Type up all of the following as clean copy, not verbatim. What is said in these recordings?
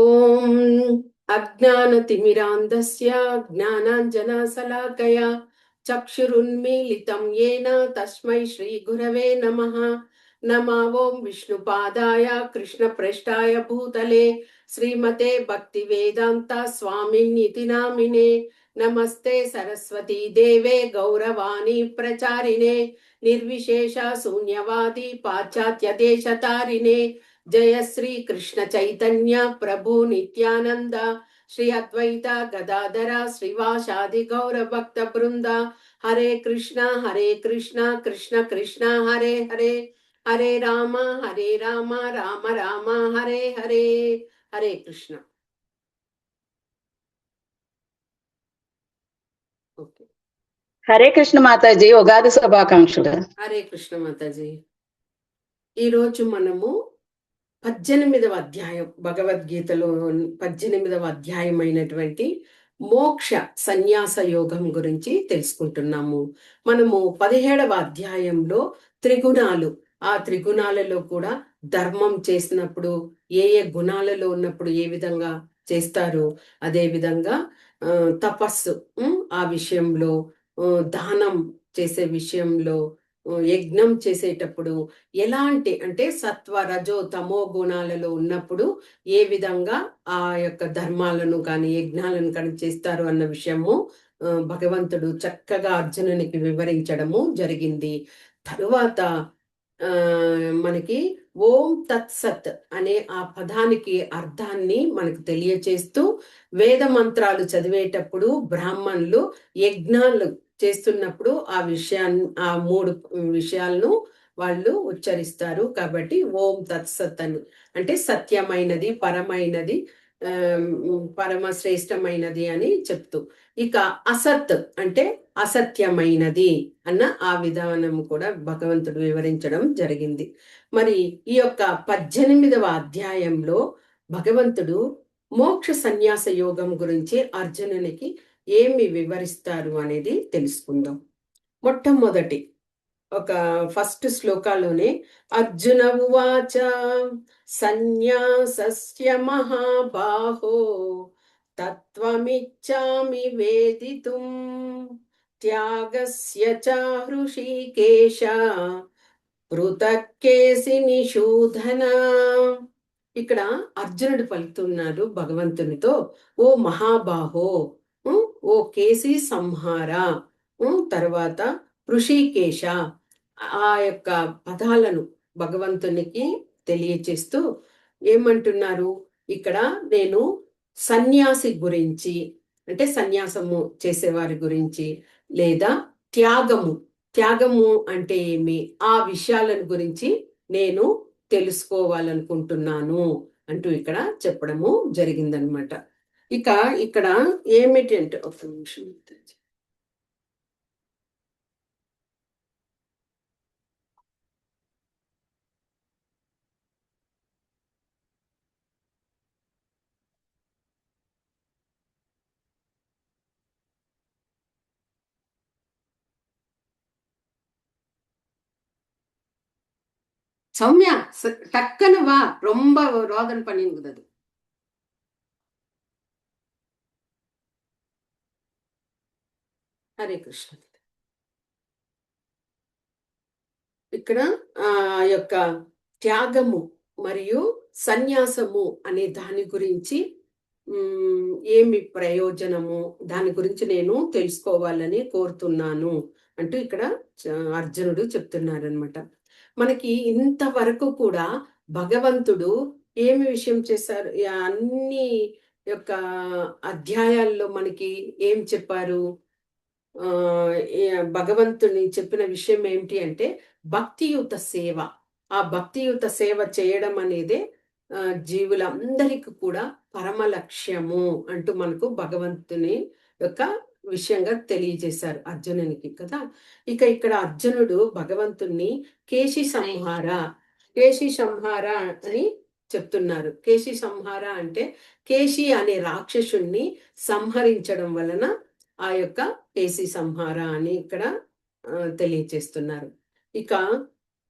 ఓం అజ్ఞానతిమిరాంధస్య జ్ఞానాంజనశలాకయా చక్షురున్మీలితం యేన తస్మై శ్రీగురవే నమః. ఓం విష్ణుపాదాయ కృష్ణప్రేష్ఠాయ భూతలే శ్రీమతే భక్తివేదాంత స్వామిన్నితి నామినే. నమస్తే సరస్వతీ దేవే గౌరవాణి ప్రచారిణే నిర్విశేష శూన్యవాది పాశ్చాత్య దేశతారిణే. జయ శ్రీ కృష్ణ చైతన్య ప్రభు నిత్యానంద శ్రీ అద్వైత గదాధర శ్రీవాసాది గౌర భక్త బృంద. హరే కృష్ణ కృష్ణ కృష్ణ హరే హరే, హరే రామ రామ రామ హరే హరే. హరే కృష్ణ. ఓకే. హరే కృష్ణ మాతాజీ, ఉగాది శుభాకాంక్షలు. హరే కృష్ణ మాతాజీ. ఈరోజు మనము 18వ అధ్యాయం, భగవద్గీతలో 18వ అధ్యాయం అయినటువంటి మోక్ష సన్యాస యోగం గురించి తెలుసుకుంటున్నాము. మనము 17వ అధ్యాయంలో త్రిగుణాలు, ఆ త్రిగుణాలలో కూడా ధర్మం చేసినప్పుడు ఏ ఏ గుణాలలో ఉన్నప్పుడు ఏ విధంగా చేస్తారు, అదే విధంగా తపస్సు ఆ విషయంలో, దానం చేసే విషయంలో, యజ్ఞం చేసేటప్పుడు ఎలాంటి అంటే సత్వ రజో తమో గుణాలలో ఉన్నప్పుడు ఏ విధంగా ఆ యొక్క ధర్మాలను కానీ యజ్ఞాలను కానీ చేస్తారు అన్న విషయము భగవంతుడు చక్కగా అర్జునునికి వివరించడము జరిగింది. తరువాత మనకి ఓం తత్సత్ అనే ఆ పదానికి అర్థాన్ని మనకు తెలియచేస్తూ, వేద మంత్రాలు చదివేటప్పుడు బ్రాహ్మణులు యజ్ఞాలు చేస్తున్నప్పుడు ఆ విషయాన్ని, ఆ 3 విషయాలను వాళ్ళు ఉచ్చరిస్తారు. కాబట్టి ఓం తత్సత్ అని అంటే సత్యమైనది, పరమైనది, పరమ శ్రేష్టమైనది అని చెప్తూ, ఇక అసత్ అంటే అసత్యమైనది అన్న ఆ విధానం కూడా భగవంతుడు వివరించడం జరిగింది. మరి ఈ యొక్క 18వ అధ్యాయంలో భగవంతుడు మోక్ష సన్యాస యోగం గురించి అర్జునునికి ఏమి వివరిస్తారు అనేది తెలుసుకుందాం. మొట్టమొదటి ఒక ఫస్ట్ శ్లోకాలోనే అర్జున ఉవాచ సన్యాసస్య మహాబాహో తత్వమిచ్చామి వేదితుం త్యాగస్య చ హృషీకేశ పృథక్కేసి నిషూధన. ఇక్కడ అర్జునుడు పలుకుతున్నారు భగవంతునితో, ఓ మహాబాహో, ఓ కేసి సంహార, తర్వాత ఋషికేశ, ఆ యొక్క పదాలను భగవంతునికి తెలియచేస్తూ ఏమంటున్నారు, ఇక్కడ నేను సన్యాసి గురించి అంటే సన్యాసము చేసేవారి గురించి, లేదా త్యాగము అంటే ఏమి, ఆ విషయాలను గురించి నేను తెలుసుకోవాలనుకుంటున్నాను అంటూ ఇక్కడ చెప్పడము జరిగిందనమాట. ఇక ఇక్కడ ఏమిటి అంటే, ఒక నిమిషం சௌமியா டக்குன்னு வா, ரொம்ப ரோதனை பண்ணிருக்குது. హరే కృష్ణ. ఇక్కడ ఆ యొక్క త్యాగము మరియు సన్యాసము అనే దాని గురించి ఏమి ప్రయోజనము, దాని గురించి నేను తెలుసుకోవాలని కోరుతున్నాను అంటూ ఇక్కడ అర్జునుడు చెప్తున్నారనమాట. మనకి ఇంతవరకు కూడా భగవంతుడు ఏమి విషయం చేశారు, అన్ని యొక్క అధ్యాయాల్లో మనకి ఏం చెప్పారు, భగవంతుని చెప్పిన విషయం ఏమిటి అంటే భక్తియుత సేవ. ఆ భక్తియుత సేవ చేయడం అనేది జీవులందరికీ కూడా పరమ లక్ష్యము అంటూ మనకు భగవంతుని యొక్క విషయంగా తెలియజేశారు అర్జునునికి కదా. ఇక ఇక్కడ అర్జునుడు భగవంతుణ్ణి కేశి సంహార అని చెప్తున్నారు. కేశి సంహార అంటే కేశి అనే రాక్షసుణ్ణి సంహరించడం వలన ఆ యొక్క కేశి సంహార అని ఇక్కడ తెలియచేస్తున్నారు. ఇక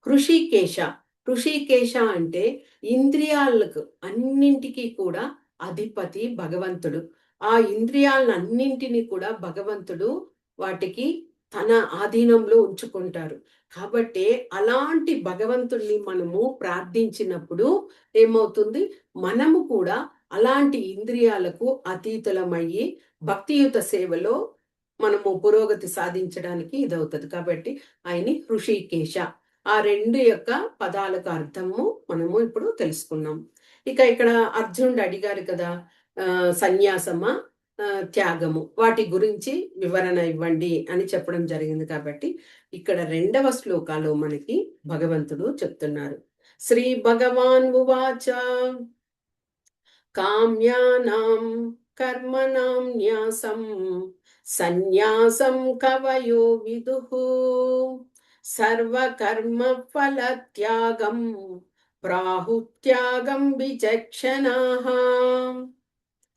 హృషికేశ అంటే ఇంద్రియాలకు అన్నింటికి కూడా అధిపతి భగవంతుడు. ఆ ఇంద్రియాలన్నింటినీ కూడా భగవంతుడు వాటికి తన ఆధీనంలో ఉంచుకుంటారు. కాబట్టి అలాంటి భగవంతుణ్ణి మనము ప్రార్థించినప్పుడు ఏమవుతుంది, మనము కూడా అలాంటి ఇంద్రియాలకు అతీతులమయ్యి భక్తియుత సేవలో మనము పురోగతి సాధించడానికి ఇదవుతుంది. కాబట్టి ఆయన్ని హృషికేశ, ఆ రెండు యొక్క పదాలకు అర్థము మనము ఇప్పుడు తెలుసుకున్నాం. ఇక ఇక్కడ అర్జునుడు అడిగారు కదా, సన్యాసమా త్యాగము, వాటి గురించి వివరణ ఇవ్వండి అని చెప్పడం జరిగింది. కాబట్టి ఇక్కడ 2వ శ్లోకాలో మనకి భగవంతుడు చెప్తున్నారు. శ్రీ భగవాన్ ఉవాచ కామ్యానాం కర్మణాం న్యాసం సన్యాసం కవయో విదుః సర్వకర్మ ఫల త్యాగం ప్రాహుత్యాగం విచక్షణాః.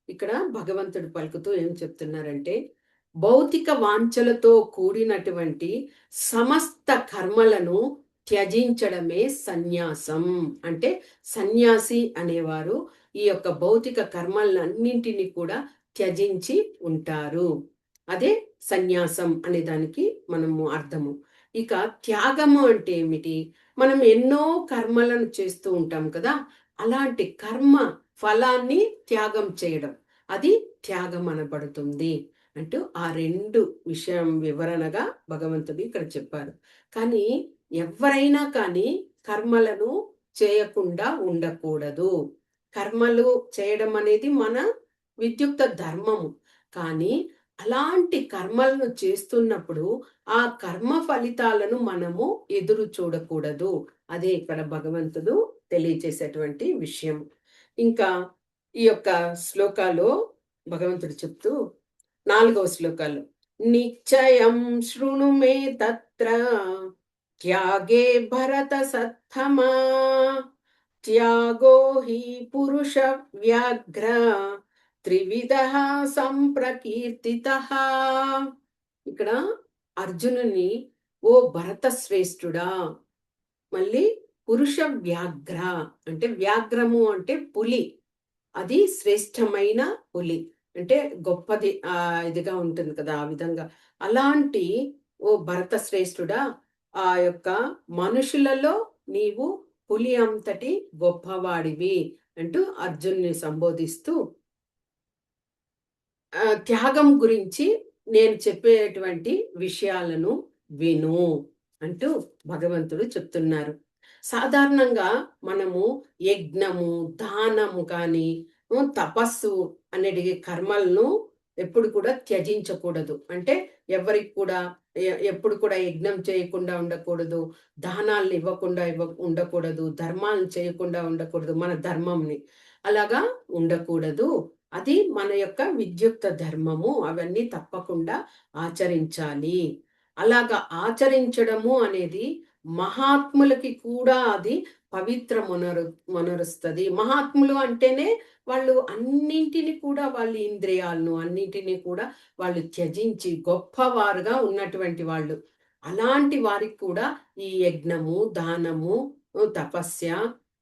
ఇక్కడ భగవంతుడు పలుకుతూ ఏం చెప్తున్నారంటే, భౌతిక వాంఛలతో కూడినటువంటి సమస్త కర్మలను త్యజించడమే సన్యాసం. అంటే సన్యాసి అనేవారు ఈ యొక్క భౌతిక కర్మలన్నింటినీ కూడా త్యజించి ఉంటారు. అదే సన్యాసం అనే దానికి మనము అర్థము. ఇక త్యాగము అంటే ఏమిటి? మనం ఎన్నో కర్మలను చేస్తూ ఉంటాం కదా, అలాంటి కర్మ ఫలాన్ని త్యాగం చేయడం, అది త్యాగం అనబడుతుంది అంటూ ఆ రెండు విషయం వివరణగా భగవంతుడు ఇక్కడ చెప్పారు. కానీ ఎవరైనా కానీ కర్మలను చేయకుండా ఉండకూడదు. కర్మలు చేయడం అనేది మన విద్యుక్త ధర్మము. కానీ అలాంటి కర్మలను చేస్తున్నప్పుడు ఆ కర్మ ఫలితాలను మనము ఎదురు చూడకూడదు. అదే ఇక్కడ భగవంతుడు తెలియచేసేటువంటి విషయం. ఇంకా ఈ యొక్క శ్లోకాలో భగవంతుడు చెప్తూ 4వ శ్లోకాల్లో నిశ్చయం శృణు మే తత్ర త్యాగే భరత సత్తమా త్యాగో హి పురుష వ్యాఘ్ర త్రివిధః సంప్రకీర్తితః. ఇక్కడ అర్జునుని, ఓ భరత శ్రేష్ఠుడా, మళ్ళీ పురుష వ్యాఘ్ర అంటే వ్యాఘ్రము అంటే పులి, అది శ్రేష్టమైన పులి అంటే గొప్పది, ఇదిగా ఉంటుంది కదా, ఆ విధంగా. అలాంటి ఓ భరత శ్రేష్ఠుడా, ఆ యొక్క మనుషులలో నీవు పులి అంతటి గొప్పవాడివి అంటూ అర్జున్ని సంబోధిస్తూ త్యాగం గురించి నేను చెప్పేటువంటి విషయాలను విను అంటూ భగవంతుడు చెప్తున్నారు. సాధారణంగా మనము యజ్ఞము, దానము కానీ తపస్సు అనేటి కర్మలను ఎప్పుడు కూడా త్యజించకూడదు. అంటే ఎవరికి కూడా ఎప్పుడు కూడా యజ్ఞం చేయకుండా ఉండకూడదు, దానాలను ఇవ్వకుండా ఉండకూడదు, ధర్మాలను చేయకుండా ఉండకూడదు, మన ధర్మంని అలాగా ఉండకూడదు. అది మన యొక్క విద్యుక్త ధర్మము. అవన్నీ తప్పకుండా ఆచరించాలి. అలాగా ఆచరించడము అనేది మహాత్ములకి కూడా అది పవిత్రమునరుస్తుంది. మహాత్ములు అంటేనే వాళ్ళు అన్నింటిని కూడా, వాళ్ళ ఇంద్రియాలను అన్నింటినీ కూడా వాళ్ళు త్యజించి గొప్పవారుగా ఉన్నటువంటి వాళ్ళు. అలాంటి వారికి కూడా ఈ యజ్ఞము, దానము, తపస్య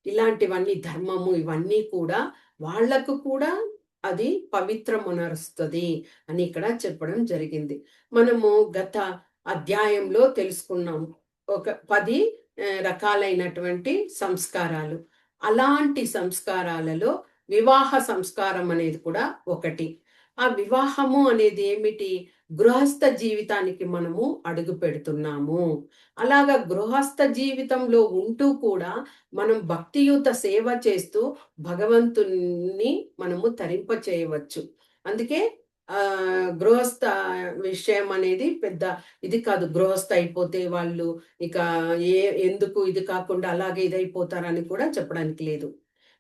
ఇలాంటివన్నీ, ధర్మము, ఇవన్నీ కూడా వాళ్లకు కూడా అది పవిత్రమునరుస్తుంది అని ఇక్కడ చెప్పడం జరిగింది. మనము గత అధ్యాయంలో తెలుసుకున్నాము ఒక 10 రకాలైనటువంటి సంస్కారాలు. అలాంటి సంస్కారాలలో వివాహ సంస్కారం అనేది కూడా ఒకటి. ఆ వివాహము అనేది ఏమిటి? గృహస్థ జీవితానికి మనము అడుగు పెడుతున్నాము. అలాగా గృహస్థ జీవితంలో ఉంటూ కూడా మనం భక్తియుత సేవ చేస్తూ భగవంతుని మనము తరింప చేయవచ్చు. అందుకే గృహస్థ విషయం అనేది పెద్ద ఇది కాదు. గృహస్థ అయిపోతే వాళ్ళు ఇక ఎందుకు ఇది కాకుండా అలాగే ఇదైపోతారని కూడా చెప్పడానికి లేదు.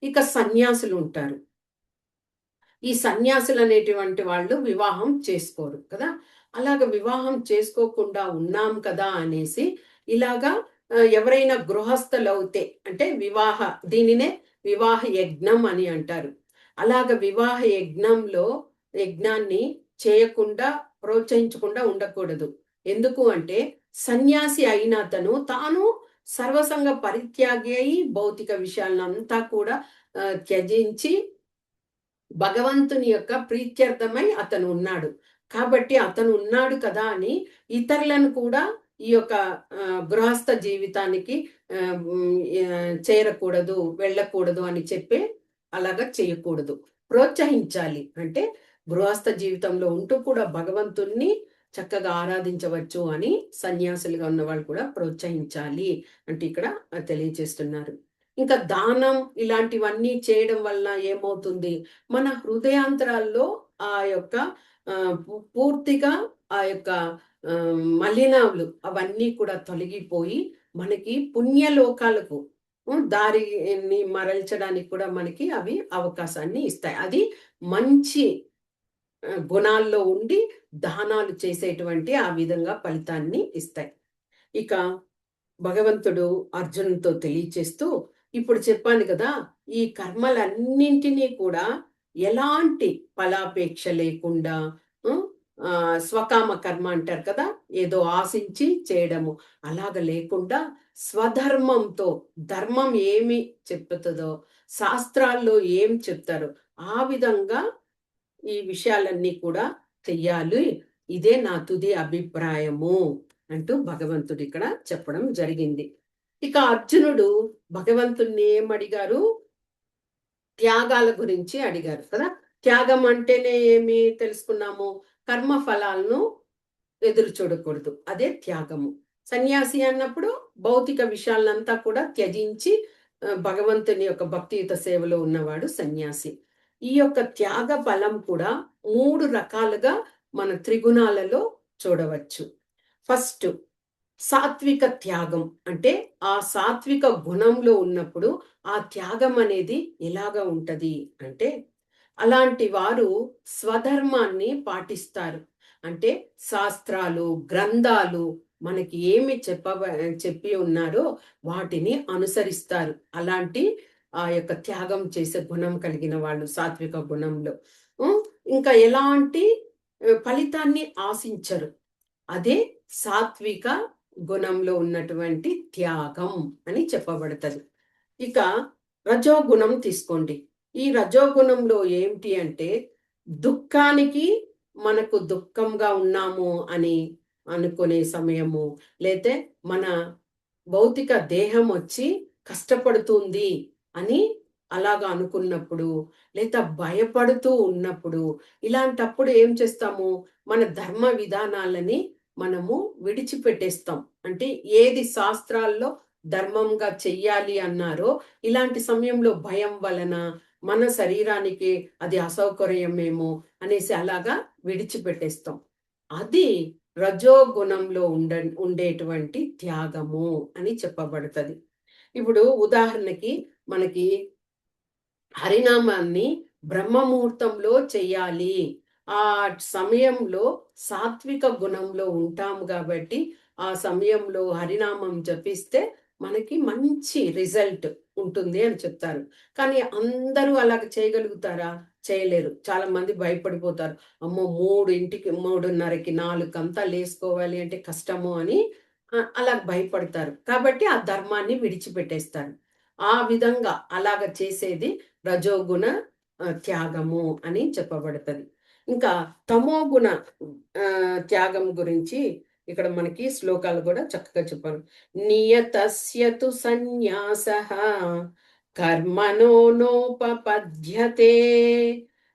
ఇక సన్యాసులు ఉంటారు. ఈ సన్యాసులు అనేటువంటి వాళ్ళు వివాహం చేసుకోరు కదా. అలాగ వివాహం చేసుకోకుండా ఉన్నాం కదా అనేసి ఇలాగా ఎవరైనా గృహస్థలవుతే అంటే దీనినే వివాహ యజ్ఞం అని అంటారు. అలాగ వివాహ యజ్ఞాన్ని చేయకుండా, ప్రోత్సహించకుండా ఉండకూడదు. ఎందుకు అంటే సన్యాసి అయిన అతను తాను సర్వసంగ పరిత్యాగి అయి భౌతిక విషయాలంతా కూడా త్యజించి భగవంతుని యొక్క ప్రీత్యర్థమై అతను ఉన్నాడు. కాబట్టి అతను ఉన్నాడు కదా అని ఇతరులను కూడా ఈ యొక్క గృహస్థ జీవితానికి చేరకూడదు, వెళ్ళకూడదు అని చెప్పే అలాగా చేయకూడదు. ప్రోత్సహించాలి. అంటే గృహస్థ జీవితంలో ఉంటూ కూడా భగవంతుణ్ణి చక్కగా ఆరాధించవచ్చు అని సన్యాసులుగా ఉన్న వాళ్ళు కూడా ప్రోత్సహించాలి అంటే ఇక్కడ తెలియజేస్తున్నారు. ఇంకా దానం ఇలాంటివన్నీ చేయడం వల్ల ఏమవుతుంది, మన హృదయాంతరాల్లో ఆ యొక్క పూర్తిగా ఆ యొక్క మలినాలు అవన్నీ కూడా తొలగిపోయి మనకి పుణ్యలోకాలకు దారిని మరల్చడానికి కూడా మనకి అవి అవకాశాన్ని ఇస్తాయి. అది మంచి గుణాల్లో ఉండి దానాలు చేసేటువంటి ఆ విధంగా ఫలితాన్ని ఇస్తాయి. ఇక భగవంతుడు అర్జునుడితో తెలియచేస్తూ ఇప్పుడు చెప్పాను కదా, ఈ కర్మలన్నింటినీ కూడా ఎలాంటి ఫలాపేక్ష లేకుండా స్వకామ కర్మ అంటారు కదా, ఏదో ఆశించి చేయడము అలాగ లేకుండా స్వధర్మంతో, ధర్మం ఏమి చెప్తుందో, శాస్త్రాల్లో ఏం చెప్తారో ఆ విధంగా ఈ విషయాలన్నీ కూడా చెయ్యాలి. ఇదే నా తుది అభిప్రాయము అంటూ భగవంతుడు ఇక్కడ చెప్పడం జరిగింది. ఇక అర్జునుడు భగవంతుణ్ణి ఏమడిగారు, త్యాగాల గురించి అడిగారు కదా. త్యాగం అంటేనే ఏమి తెలుసుకున్నాము, కర్మ ఫలాలను ఎదురు చూడకూడదు, అదే త్యాగము. సన్యాసి అన్నప్పుడు భౌతిక విషయాలంతా కూడా త్యజించి భగవంతుని యొక్క భక్తియుత సేవలో ఉన్నవాడు సన్యాసి. ఈ యొక్క త్యాగ ఫలం కూడా 3 రకాలుగా మన త్రిగుణాలలో చూడవచ్చు. ఫస్ట్ సాత్విక త్యాగం అంటే ఆ సాత్విక గుణంలో ఉన్నప్పుడు ఆ త్యాగం అనేది ఎలాగా ఉంటది అంటే, అలాంటి వారు స్వధర్మాన్ని పాటిస్తారు. అంటే శాస్త్రాలు, గ్రంథాలు మనకి ఏమి చెప్పి ఉన్నారో వాటిని అనుసరిస్తారు. అలాంటి ఆ యొక్క త్యాగం చేసే గుణం కలిగిన వాళ్ళు సాత్విక గుణంలో. ఇంకా ఎలాంటి ఫలితాన్ని ఆశించరు. అదే సాత్విక గుణంలో ఉన్నటువంటి త్యాగం అని చెప్పబడుతుంది. ఇక రజోగుణం తీసుకోండి. ఈ రజోగుణంలో ఏమిటి అంటే, దుఃఖానికి మనకు దుఃఖంగా ఉన్నాము అని అనుకునే సమయము, లేతే మన భౌతిక దేహం వచ్చి కష్టపడుతుంది అని అలాగా అనుకున్నప్పుడు, లేదా భయపడుతూ ఉన్నప్పుడు, ఇలాంటప్పుడు ఏం చేస్తాము, మన ధర్మ విధానాలని మనము విడిచిపెట్టేస్తాం. అంటే ఏది శాస్త్రాల్లో ధర్మంగా చెయ్యాలి అన్నారో ఇలాంటి సమయంలో భయం వలన మన శరీరానికి అది అసౌకర్యమేమో అనేసి అలాగా విడిచిపెట్టేస్తాం. అది రజోగుణంలో ఉండేటువంటి త్యాగము అని చెప్పబడుతుంది. ఇప్పుడు ఉదాహరణకి మనకి హరినామాన్ని బ్రహ్మముహూర్తంలో చెయ్యాలి. ఆ సమయంలో సాత్విక గుణంలో ఉంటాము కాబట్టి ఆ సమయంలో హరినామం జపిస్తే మనకి మంచి రిజల్ట్ ఉంటుంది అని చెప్తారు. కానీ అందరూ అలాగ చేయగలుగుతారా? చేయలేరు. చాలా మంది భయపడిపోతారు. అమ్మో 3:30కి 4 లేసుకోవాలి అంటే కష్టము అని అలా భయపడతారు. కాబట్టి ఆ ధర్మాన్ని విడిచిపెట్టేస్తారు. ఆ విధంగా అలాగ చేసేది రజోగుణ త్యాగము అని చెప్పబడుతుంది. ఇంకా తమోగుణ త్యాగం గురించి ఇక్కడ మనకి శ్లోకాలు కూడా చక్కగా చెప్పారు. నియతస్యతు సన్యాసః కర్మణో నోపపద్యతే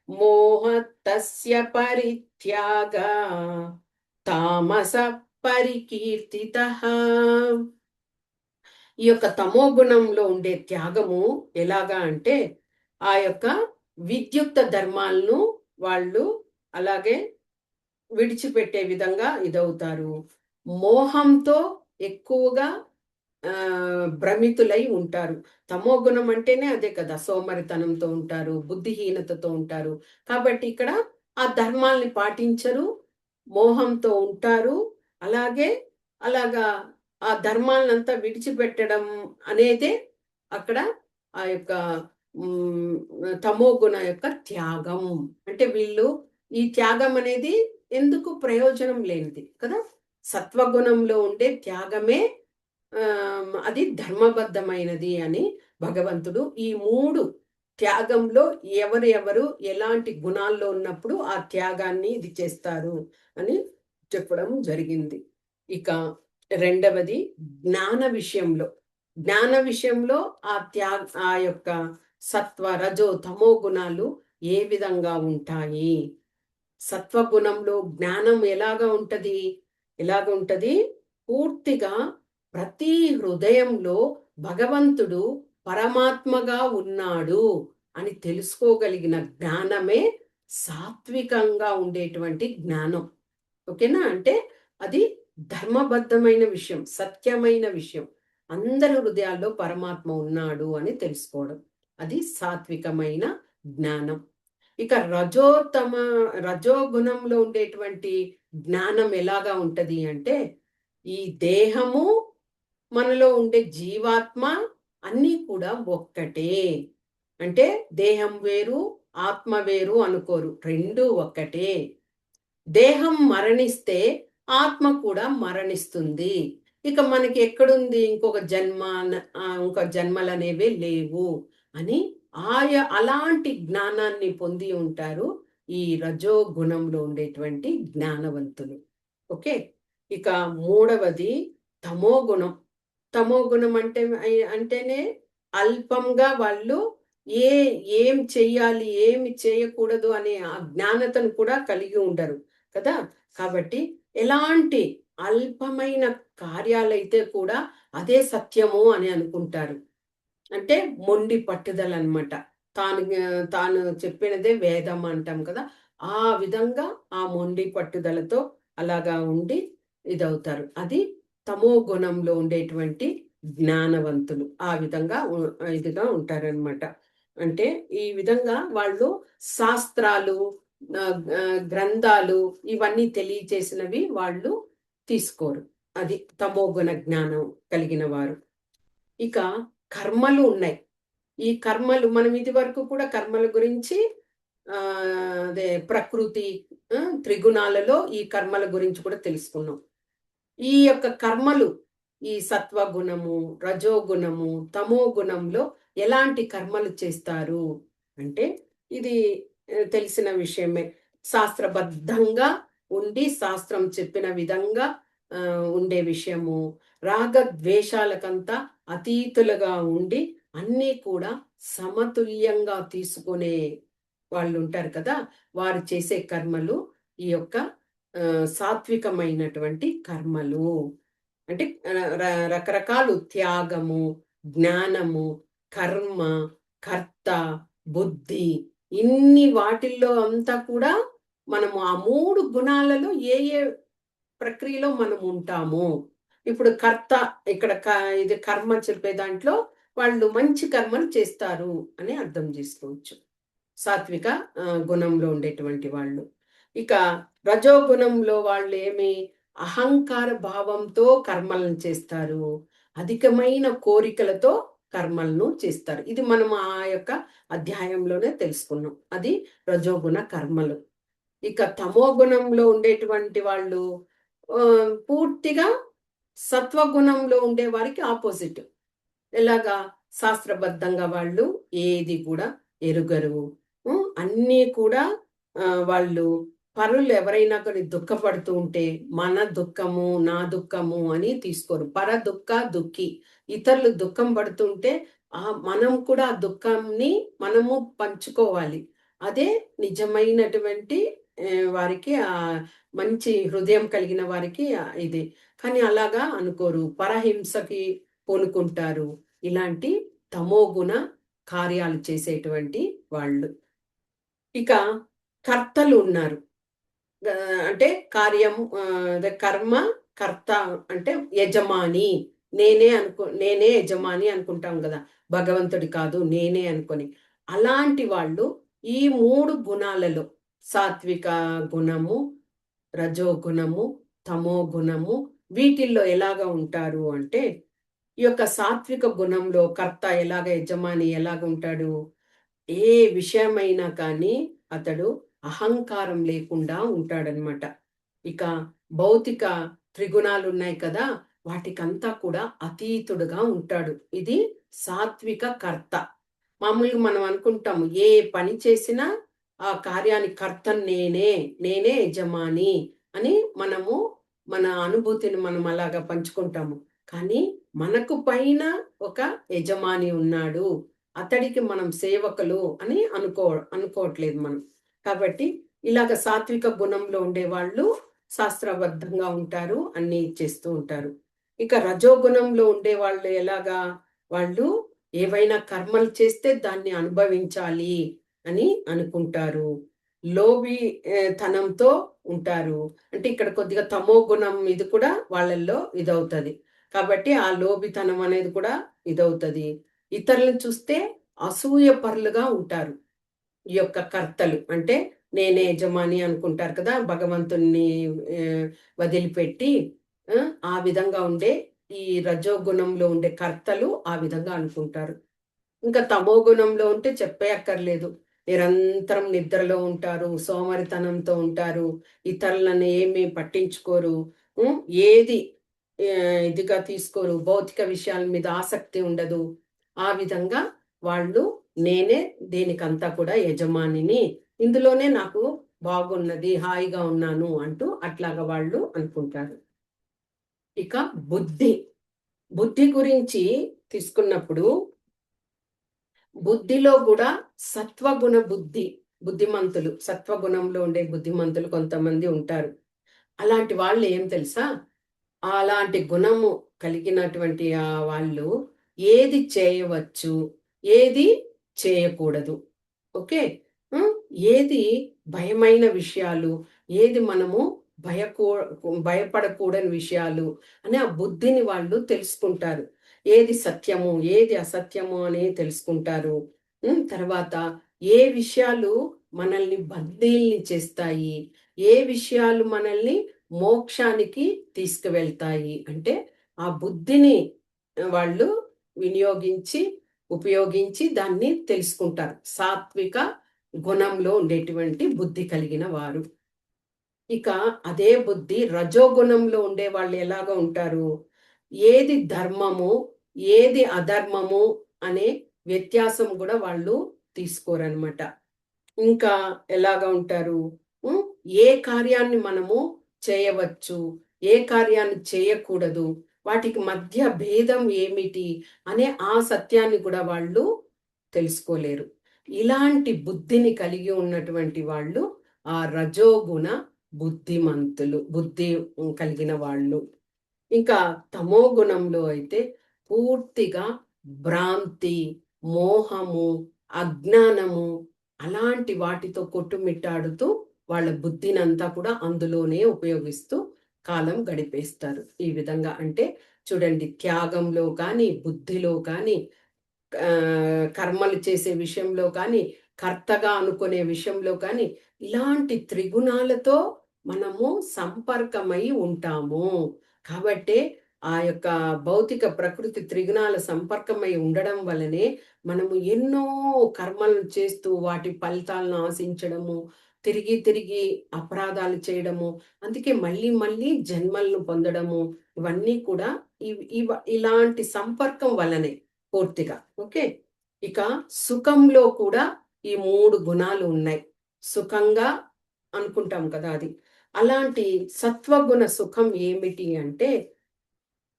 మోహతస్య పరిత్యాగా తామస పరికీర్తితః. ఈ యొక్క తమో గుణంలో ఉండే త్యాగము ఎలాగా అంటే, ఆ యొక్క విద్యుక్త ధర్మాలను వాళ్ళు అలాగే విడిచిపెట్టే విధంగా ఇదవుతారు. మోహంతో ఎక్కువగా భ్రమితులై ఉంటారు. తమో గుణం అంటేనే అదే కదా, సోమరితనంతో ఉంటారు, బుద్ధిహీనతతో ఉంటారు. కాబట్టి ఇక్కడ ఆ ధర్మాల్ని పాటించరు, మోహంతో ఉంటారు. అలాగా ఆ ధర్మాలనంతా విడిచిపెట్టడం అనేదే అక్కడ ఆ యొక్క తమో గుణ యొక్క త్యాగం. అంటే వీళ్ళు ఈ త్యాగం అనేది ఎందుకు ప్రయోజనం లేనిది కదా. సత్వగుణంలో ఉండే త్యాగమే అది ధర్మబద్ధమైనది అని భగవంతుడు ఈ 3 త్యాగంలో ఎవరెవరు ఎలాంటి గుణాల్లో ఉన్నప్పుడు ఆ త్యాగాన్ని ఇది చేస్తారు అని చెప్పడం జరిగింది. ఇక రెండవది జ్ఞాన విషయంలో ఆ యొక్క సత్వ రజో తమో గుణాలు ఏ విధంగా ఉంటాయి. సత్వగుణంలో జ్ఞానం ఎలాగ ఉంటది పూర్తిగా ప్రతి హృదయంలో భగవంతుడు పరమాత్మగా ఉన్నాడు అని తెలుసుకోగలిగిన జ్ఞానమే సాత్వికంగా ఉండేటువంటి జ్ఞానం. ఓకేనా? అంటే అది ధర్మబద్ధమైన విషయం, సత్యమైన విషయం. అందరి హృదయాల్లో పరమాత్మ ఉన్నాడు అని తెలుసుకోవడం, అది సాత్వికమైన జ్ఞానం. ఇక రజోగుణంలో ఉండేటువంటి జ్ఞానం ఎలాగా ఉంటది అంటే, ఈ దేహము, మనలో ఉండే జీవాత్మ అన్నీ కూడా ఒక్కటే. అంటే దేహం వేరు, ఆత్మ వేరు అనుకోరు, రెండు ఒక్కటే. దేహం మరణిస్తే ఆత్మ కూడా మరణిస్తుంది. ఇక మనకి ఎక్కడుంది ఇంకొక జన్మలు అనేవి లేవు అని అలాంటి జ్ఞానాన్ని పొంది ఉంటారు ఈ రజో గుణంలో ఉండేటువంటి జ్ఞానవంతులు. ఓకే. ఇక మూడవది తమో గుణం. తమో గుణం అంటేనే అల్పంగా వాళ్ళు ఏం చెయ్యాలి, ఏమి చేయకూడదు అనే ఆ జ్ఞానతను కూడా కలిగి ఉండరు కదా. కాబట్టి ఎలాంటి అల్పమైన కార్యాలైతే కూడా అదే సత్యము అని అనుకుంటారు. అంటే మొండి పట్టుదల అనమాట. తాను చెప్పినదే వేదం అంటాం కదా. ఆ విధంగా ఆ మొండి పట్టుదలతో అలాగా ఉండి ఇదవుతారు. అది తమో గుణంలో ఉండేటువంటి జ్ఞానవంతులు ఆ విధంగా ఇదిగా ఉంటారనమాట. అంటే ఈ విధంగా వాళ్ళు శాస్త్రాలు, గ్రంథాలు ఇవన్నీ తెలియచేసినవి వాళ్ళు తీసుకోరు. అది తమో గుణ జ్ఞానం కలిగిన వారు. ఇక కర్మలు ఉన్నాయి. ఈ కర్మలు మనం ఇది వరకు కూడా కర్మల గురించి అదే ప్రకృతి, త్రిగుణాలలో ఈ కర్మల గురించి కూడా తెలుసుకున్నాం. ఈ యొక్క కర్మలు ఈ సత్వగుణము, రజోగుణము, తమో గుణంలో ఎలాంటి కర్మలు చేస్తారు అంటే, ఇది తెలిసిన విషయమే. శాస్త్రబద్ధంగా ఉండి శాస్త్రం చెప్పిన విధంగా ఉండే విషయము. రాగద్వేషాలకంతా అతీతులుగా ఉండి అన్నీ కూడా సమతుల్యంగా తీసుకునే వాళ్ళు ఉంటారు కదా. వారు చేసే కర్మలు ఈ యొక్క సాత్వికమైనటువంటి కర్మలు. అంటే రకరకాలు త్యాగము, జ్ఞానము, కర్మ, కర్త, బుద్ధి, ఇన్ని వాటిల్లో అంతా కూడా మనము ఆ 3 గుణాలలో ఏ ప్రక్రియలో మనం ఉంటాము. ఇప్పుడు కర్త ఇక్కడ ఇది కర్మ చెప్పే దాంట్లో వాళ్ళు మంచి కర్మలు చేస్తారు అని అర్థం చేసుకోవచ్చు, సాత్విక గుణంలో ఉండేటువంటి వాళ్ళు. ఇక రజోగుణంలో వాళ్ళు ఏమి అహంకార భావంతో కర్మలను చేస్తారు, అధికమైన కోరికలతో కర్మలను చేస్తారు. ఇది మనం ఆ యొక్క అధ్యాయంలోనే తెలుసుకున్నాం. అది రజోగుణ కర్మలు. ఇక తమో గుణంలో ఉండేటువంటి వాళ్ళు పూర్తిగా సత్వగుణంలో ఉండే వారికి ఆపోజిట్. ఎలాగా శాస్త్రబద్ధంగా వాళ్ళు ఏది కూడా ఎరుగరు. అన్నీ కూడా వాళ్ళు పరులు ఎవరైనా కొన్ని దుఃఖపడుతూ ఉంటే మన దుఃఖము నా దుఃఖము అని తీసుకోరు. పర దుఃఖ దుఃఖి, ఇతరులు దుఃఖం పడుతుంటే మనం కూడా ఆ దుఃఖాన్ని మనము పంచుకోవాలి. అదే నిజమైనటువంటి వారికి మంచి హృదయం కలిగిన వారికి ఇది. కానీ అలాగా అనుకోరు, పరహింసకి పూనుకుంటారు. ఇలాంటి తమోగుణ కార్యాలు చేసేటువంటి వాళ్ళు. ఇక కర్తలు ఉన్నారు. అంటే కార్యం, కర్మ కర్త అంటే యజమాని. నేనే యజమాని అనుకుంటాం కదా, భగవంతుడి కాదు నేనే అనుకొని. అలాంటి వాళ్ళు ఈ 3 గుణాలలో సాత్విక గుణము, రజోగుణము, తమో గుణము వీటిల్లో ఎలాగా ఉంటారు అంటే, ఈ యొక్క సాత్విక గుణంలో కర్త ఎలాగ, యజమాని ఎలాగ ఉంటాడు, ఏ విషయమైనా కానీ అతడు అహంకారం లేకుండా ఉంటాడనమాట. ఇక భౌతిక త్రిగుణాలు ఉన్నాయి కదా, వాటికంతా కూడా అతీతుడుగా ఉంటాడు. ఇది సాత్విక కర్త. మామూలుగా మనం అనుకుంటాము ఏ పని చేసినా ఆ కార్యానికి కర్తను నేనే యజమాని అని మనము మన అనుభూతిని మనం అలాగా పంచుకుంటాము. కానీ మనకు పైన ఒక యజమాని ఉన్నాడు. అతడికి మనం సేవకులు అని అనుకోవట్లేదు మనం. కాబట్టి ఇలాగ సాత్విక గుణంలో ఉండేవాళ్ళు శాస్త్రబద్ధంగా ఉంటారు. అన్నీ చేస్తూ ఉంటారు. ఇక రజోగుణంలో ఉండేవాళ్ళు ఎలాగా? వాళ్ళు ఏవైనా కర్మలు చేస్తే దాన్ని అనుభవించాలి అని అనుకుంటారు. లోభి తనంతో ఉంటారు. అంటే ఇక్కడ కొద్దిగా తమో గుణం ఇది కూడా వాళ్ళల్లో ఇదవుతది. కాబట్టి ఆ లోభితనం అనేది కూడా ఇదవుతది. ఇతరులను చూస్తే అసూయపరులుగా ఉంటారు. ఈ యొక్క కర్తలు అంటే నేనే యజమాని అనుకుంటారు కదా! భగవంతుణ్ణి వదిలిపెట్టి ఆ విధంగా ఉండే ఈ రజోగుణంలో ఉండే కర్తలు ఆ విధంగా అనుకుంటారు. ఇంకా తమో గుణంలో ఉంటే చెప్పే అక్కర్లేదు. నిరంతరం నిద్రలో ఉంటారు, సోమరితనంతో ఉంటారు, ఇతరులను ఏమీ పట్టించుకోరు. ఏది ఇదిగా తీసుకోరు, భౌతిక విషయాల మీద ఆసక్తి ఉండదు. ఆ విధంగా వాళ్ళు నేనే దీనికంతా కూడా యజమానిని, ఇందులోనే నాకు బాగున్నది, హాయిగా ఉన్నాను అంటూ అట్లాగా వాళ్ళు అనుకుంటారు. ఇక బుద్ధి. బుద్ధి గురించి తీసుకున్నప్పుడు బుద్ధిలో కూడా సత్వగుణ బుద్ధి, బుద్ధిమంతులు, సత్వగుణంలో ఉండే బుద్ధిమంతులు కొంతమంది ఉంటారు. అలాంటి వాళ్ళు ఏం తెలుసా? అలాంటి గుణము కలిగినటువంటి వాళ్ళు ఏది చేయవచ్చు, ఏది చేయకూడదు. ఓకే. హ్మ్. ఏది భయమైన విషయాలు, ఏది మనము భయకూ భయపడకూడని విషయాలు అని ఆ బుద్ధిని వాళ్ళు తెలుసుకుంటారు. ఏది సత్యము, ఏది అసత్యము అని తెలుసుకుంటారు. తర్వాత ఏ విషయాలు మనల్ని బందీల్ని చేస్తాయి, ఏ విషయాలు మనల్ని మోక్షానికి తీసుకువెళ్తాయి అంటే ఆ బుద్ధిని వాళ్ళు వినియోగించి ఉపయోగించి దాన్ని తెలుసుకుంటారు. సాత్విక గుణంలో ఉండేటువంటి బుద్ధి కలిగిన వారు. ఇక అదే బుద్ధి రజోగుణంలో ఉండే వాళ్ళు ఎలాగా ఉంటారు? ఏది ధర్మము, ఏది అధర్మము అనే వ్యత్యాసం కూడా వాళ్ళు తీసుకోరనమాట. ఇంకా ఎలాగా ఉంటారు? హ్మ్. ఏ కార్యాన్ని మనము చేయవచ్చు, ఏ కార్యాన్ని చేయకూడదు, వాటికి మధ్య భేదం ఏమిటి అనే ఆ సత్యాన్ని కూడా వాళ్ళు తెలుసుకోలేరు. ఇలాంటి బుద్ధిని కలిగి ఉన్నటువంటి వాళ్ళు ఆ రజోగుణ బుద్ధి కలిగిన వాళ్ళు. ఇంకా తమో గుణంలో అయితే పూర్తిగా భ్రాంతి, మోహము, అజ్ఞానము అలాంటి వాటితో కొట్టుమిట్టాడుతూ వాళ్ళ బుద్ధినంతా కూడా అందులోనే ఉపయోగిస్తూ కాలం గడిపేస్తారు. ఈ విధంగా అంటే చూడండి, త్యాగంలో కానీ, బుద్ధిలో కానీ, కర్మలు చేసే విషయంలో కానీ, కర్తగా అనుకునే విషయంలో కానీ ఇలాంటి త్రిగుణాలతో మనము సంపర్కమై ఉంటాము. కాబట్టే ఆ యొక్క భౌతిక ప్రకృతి త్రిగుణాల సంపర్కమై ఉండడం వలనే మనము ఎన్నో కర్మలను చేస్తూ వాటి ఫలితాలను ఆశించడము, తిరిగి తిరిగి అపరాధాలు చేయడము, అందుకే మళ్ళీ మళ్ళీ జన్మలను పొందడము, ఇవన్నీ కూడా ఇలాంటి సంపర్కం వలనే పూర్తిగా. ఓకే. ఇక సుఖంలో కూడా ఈ 3 గుణాలు ఉన్నాయి. సుఖంగా అనుకుంటాం కదా అది. అలాంటి సత్వగుణ సుఖం ఏమిటి అంటే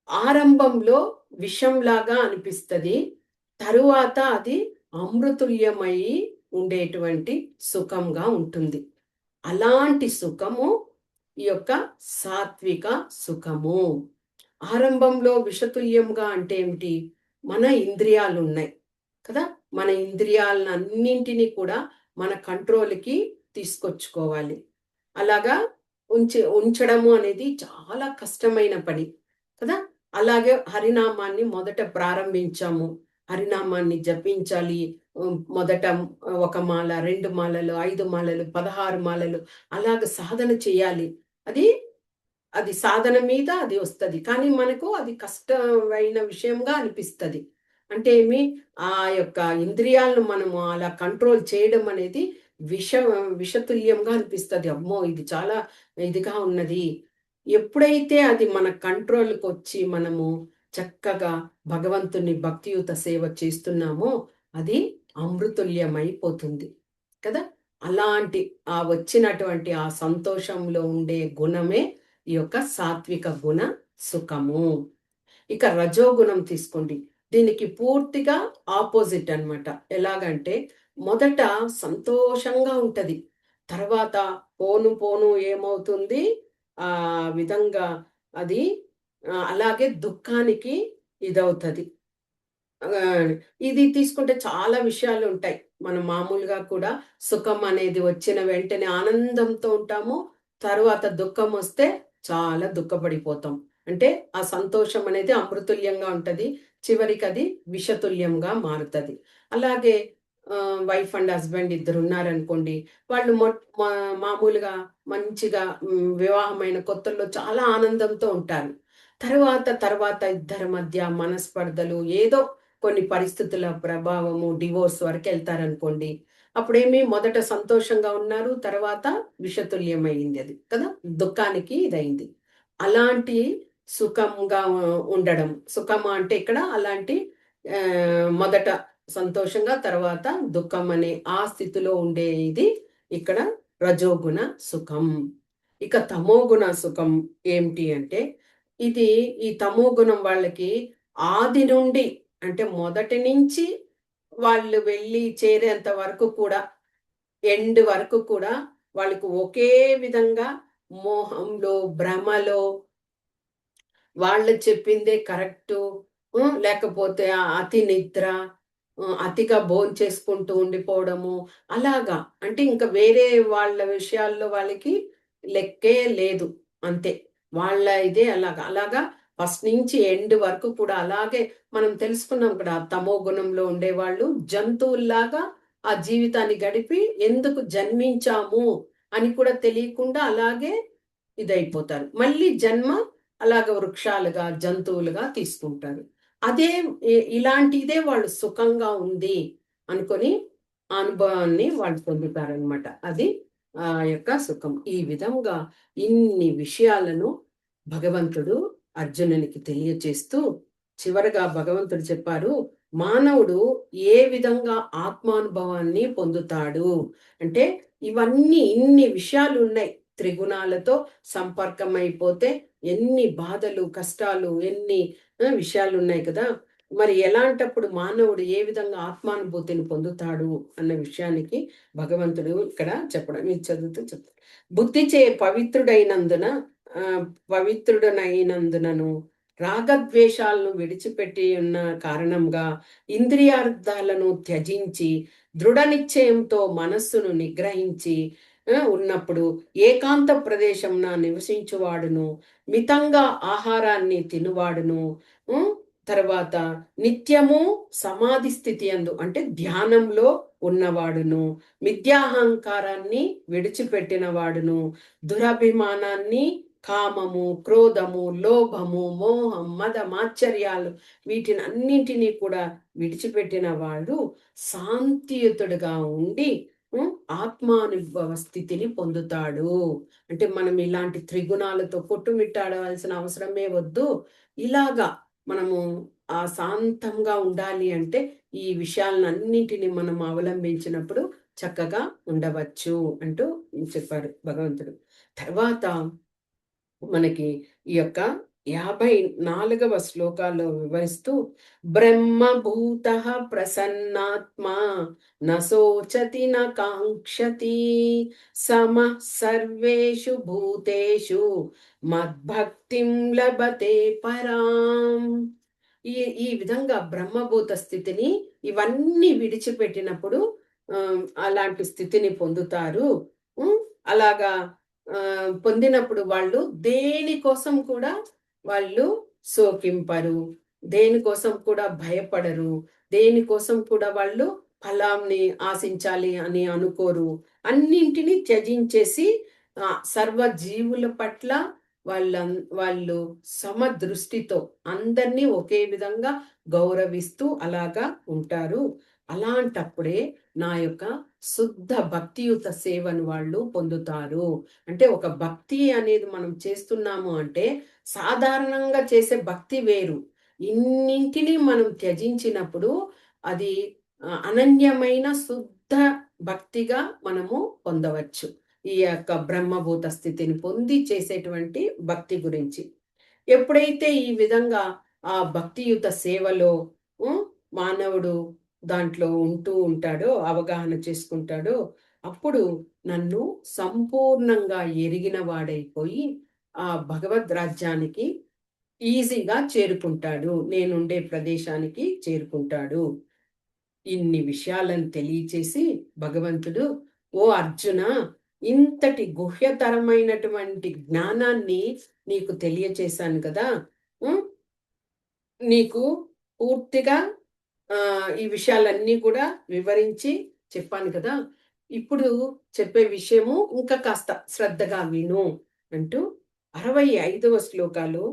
ఆరంభంలో విషంలాగా అనిపిస్తది. తరువాత అది అమృతుల్యమై ఉండేటువంటి సుఖంగా ఉంటుంది. అలాంటి సుఖము ఈ యొక్క సాత్విక సుఖము. ఆరంభంలో విషతుల్యంగా అంటే ఏమిటి? మన ఇంద్రియాలున్నాయి కదా! మన ఇంద్రియాలన్నింటినీ కూడా మన కంట్రోల్‌కి తీసుకొచ్చుకోవాలి. అలాగా ఉంచడము అనేది చాలా కష్టమైన పని కదా! అలాగే హరినామాన్ని మొదట ప్రారంభించాము. హరినామాన్ని జపించాలి. మొదట ఒక మాల, 2 మాలలు, 5 మాలలు, 16 మాలలు అలాగ సాధన చేయాలి. అది అది సాధన మీద అది వస్తది. కానీ మనకు అది కష్టమైన విషయంగా అనిపిస్తది. అంటే ఆ యొక్క ఇంద్రియాలను మనము అలా కంట్రోల్ చేయడం అనేది విష విషతుల్యంగా అనిపిస్తది. అమ్మో! ఇది చాలా ఇదిగా ఉన్నది. ఎప్పుడైతే అది మన కంట్రోల్‌కొచ్చి మనము చక్కగా భగవంతుని భక్తియుత సేవ చేస్తున్నామో అది అమృతుల్యమైపోతుంది కదా. అలాంటి ఆ వచ్చినటువంటి ఆ సంతోషంలో ఉండే గుణమే ఈ యొక్క సాత్విక గుణ సుఖము. ఇక రజోగుణం తీసుకోండి, దీనికి పూర్తిగా ఆపోజిట్ అన్నమాట. ఎలాగంటే మొదట సంతోషంగా ఉంటది, తర్వాత పోను పోను ఏమవుతుంది ఆ విధంగా అది అలాగే దుఃఖానికి ఇదవుతుంది. ఆ, ఇది తీసుకుంటే చాలా విషయాలు ఉంటాయి. మనం మామూలుగా కూడా సుఖం అనేది వచ్చిన వెంటనే ఆనందంతో ఉంటాము, తరువాత దుఃఖం వస్తే చాలా దుఃఖపడిపోతాం. అంటే ఆ సంతోషం అనేది అమృతుల్యంగా ఉంటది, చివరికి అది విషతుల్యంగా మారుతుంది. అలాగే వైఫ్ అండ్ హస్బెండ్ ఇద్దరు ఉన్నారనుకోండి, వాళ్ళు మామూలుగా మంచిగా వివాహమైన కొత్తల్లో చాలా ఆనందంతో ఉంటారు. తర్వాత ఇద్దరి మధ్య మనస్పర్ధలు, ఏదో కొన్ని పరిస్థితుల ప్రభావము, డివోర్స్ వరకు వెళ్తారనుకోండి, అప్పుడేమి మొదట సంతోషంగా ఉన్నారు, తర్వాత విషతుల్యమైంది అది కదా, దుఃఖానికి ఇదైంది. అలాంటి సుఖంగా ఉండడం, సుఖమా అంటే ఇక్కడ అలాంటి మొదట సంతోషంగా తర్వాత దుఃఖం అనే ఆ స్థితిలో ఉండే ఇది ఇక్కడ రజోగుణ సుఖం. ఇక తమోగుణ సుఖం ఏమిటి అంటే, ఇది ఈ తమోగుణం వాళ్ళకి ఆది నుండి, అంటే మొదటి నుంచి వాళ్ళు వెళ్ళి చేరేంత వరకు కూడా, ఎండ్ వరకు కూడా వాళ్ళకి ఒకే విధంగా మోహంలో, భ్రమలో, వాళ్ళు చెప్పిందే కరెక్టు, లేకపోతే అతి నిద్ర, అతిగా భోంచేసుకుంటూ ఉండిపోవడము, అలాగా. అంటే ఇంకా వేరే వాళ్ళ విషయాల్లో వాళ్ళకి లెక్కే లేదు, అంతే. వాళ్ళ ఇదే అలాగా ఫస్ట్ నుంచి ఎండ్ వరకు కూడా అలాగే. మనం తెలుసుకున్నాం కూడా, తమో గుణంలో ఉండేవాళ్ళు జంతువుల్లాగా ఆ జీవితాన్ని గడిపి ఎందుకు జన్మించాము అని కూడా తెలియకుండా అలాగే ఇదైపోతారు. మళ్ళీ జన్మ అలాగ వృక్షాలుగా, జంతువులుగా తీసుకుంటారు. అదే ఇలాంటిదే వాళ్ళు సుఖంగా ఉంది అనుకొని అనుభవాన్ని వాళ్ళు పొందుతారనమాట. అది ఆ యొక్క సుఖం. ఈ విధంగా ఇన్ని విషయాలను భగవంతుడు అర్జునునికి తెలియచేస్తూ చివరగా భగవంతుడు చెప్పారు, మానవుడు ఏ విధంగా ఆత్మానుభవాన్ని పొందుతాడు అంటే, ఇవన్నీ ఇన్ని విషయాలు ఉన్నాయి. త్రిగుణాలతో సంపర్కం అయిపోతే ఎన్ని బాధలు, కష్టాలు, ఎన్ని విషయాలు ఉన్నాయి కదా. మరి ఎలాంటప్పుడు మానవుడు ఏ విధంగా ఆత్మానుభూతిని పొందుతాడు అన్న విషయానికి భగవంతుడు ఇక్కడ చెప్పడం, ఇది చదువుతూ చెప్తాడు. బుద్ధిచే పవిత్రుడనైనందునను రాగద్వేషాలను విడిచిపెట్టి ఉన్న కారణంగా ఇంద్రియార్థాలను త్యజించి దృఢ నిశ్చయంతో మనస్సును నిగ్రహించి ఉన్నప్పుడు ఏకాంత ప్రదేశంన నివసించువాడును, మితంగా ఆహారాన్ని తినువాడును, తర్వాత నిత్యము సమాధి స్థితి అందు అంటే ధ్యానంలో ఉన్నవాడును, మిథ్యాహంకారాన్ని విడిచిపెట్టిన వాడును, దురభిమానాన్ని, కామము, క్రోధము, లోభము, మోహం, మదమాశ్చర్యాలు వీటిని అన్నింటినీ కూడా విడిచిపెట్టిన వాడు శాంతియుతుడుగా ఉండి ఆత్మానుభవ స్థితిని పొందుతాడు. అంటే మనం ఇలాంటి త్రిగుణాలతో కొట్టుమిట్టాడవలసిన అవసరమే వద్దు. ఇలాగా మనము ఆ శాంతంగా ఉండాలి అంటే ఈ విషయాలన్నింటినీ మనం అవలంబించినప్పుడు చక్కగా ఉండవచ్చు అంటూ చెప్పారు భగవంతుడు. తర్వాత మనకి ఈ యొక్క 54వ శ్లోకాల్లో వివరిస్తూ, బ్రహ్మభూత ప్రసన్నాత్మా నశోచతి కాంక్షతి సమ సర్వేషు భూతేషు మద్భక్తిం లభతే పరాం. ఈ ఈ విధంగా బ్రహ్మభూత స్థితిని ఇవన్నీ విడిచిపెట్టినప్పుడు అలాంటి స్థితిని పొందుతారు. అలాగా పొందినప్పుడు వాళ్ళు దేనికోసం కూడా వాళ్ళు శోకింపరు, దేనికోసం కూడా భయపడరు, దేనికోసం కూడా వాళ్ళు ఫలాన్ని ఆశించాలి అని అనుకోరు. అన్నింటినీ త్యజించేసి సర్వ జీవుల పట్ల వాళ్ళు సమదృష్టితో అందరినీ ఒకే విధంగా గౌరవిస్తూ అలాగా ఉంటారు. అలాంటప్పుడే నా యొక్క శుద్ధ భక్తియుత సేవను వాళ్ళు పొందుతారు. అంటే ఒక భక్తి అనేది మనం చేస్తున్నాము అంటే సాధారణంగా చేసే భక్తి వేరు. ఇన్నింటినీ మనం త్యజించినప్పుడు అది అనన్యమైన శుద్ధ భక్తిగా మనము పొందవచ్చు. ఈ యొక్క బ్రహ్మభూత స్థితిని పొంది చేసేటువంటి భక్తి గురించి. ఎప్పుడైతే ఈ విధంగా ఆ భక్తియుత సేవలో ఉమ్, మానవుడు దాంట్లో ఉంటూ ఉంటాడో, అవగాహన చేసుకుంటాడో, అప్పుడు నన్ను సంపూర్ణంగా ఎరిగిన వాడైపోయి ఆ భగవద్ రాజ్యానికి ఈజీగా చేరుకుంటాడు. నేనుండే ప్రదేశానికి చేరుకుంటాడు. ఇన్ని విషయాలను తెలియచేసి భగవంతుడు, ఓ అర్జున, ఇంతటి గుహ్యతరమైనటువంటి జ్ఞానాన్ని నీకు తెలియచేశాను కదా. ఉం? నీకు పూర్తిగా ఈ విషయాలన్నీ కూడా వివరించి చెప్పాను కదా. ఇప్పుడు చెప్పే విషయము ఇంకా కాస్త శ్రద్ధగా విను అంటూ 65వ శ్లోకాలు,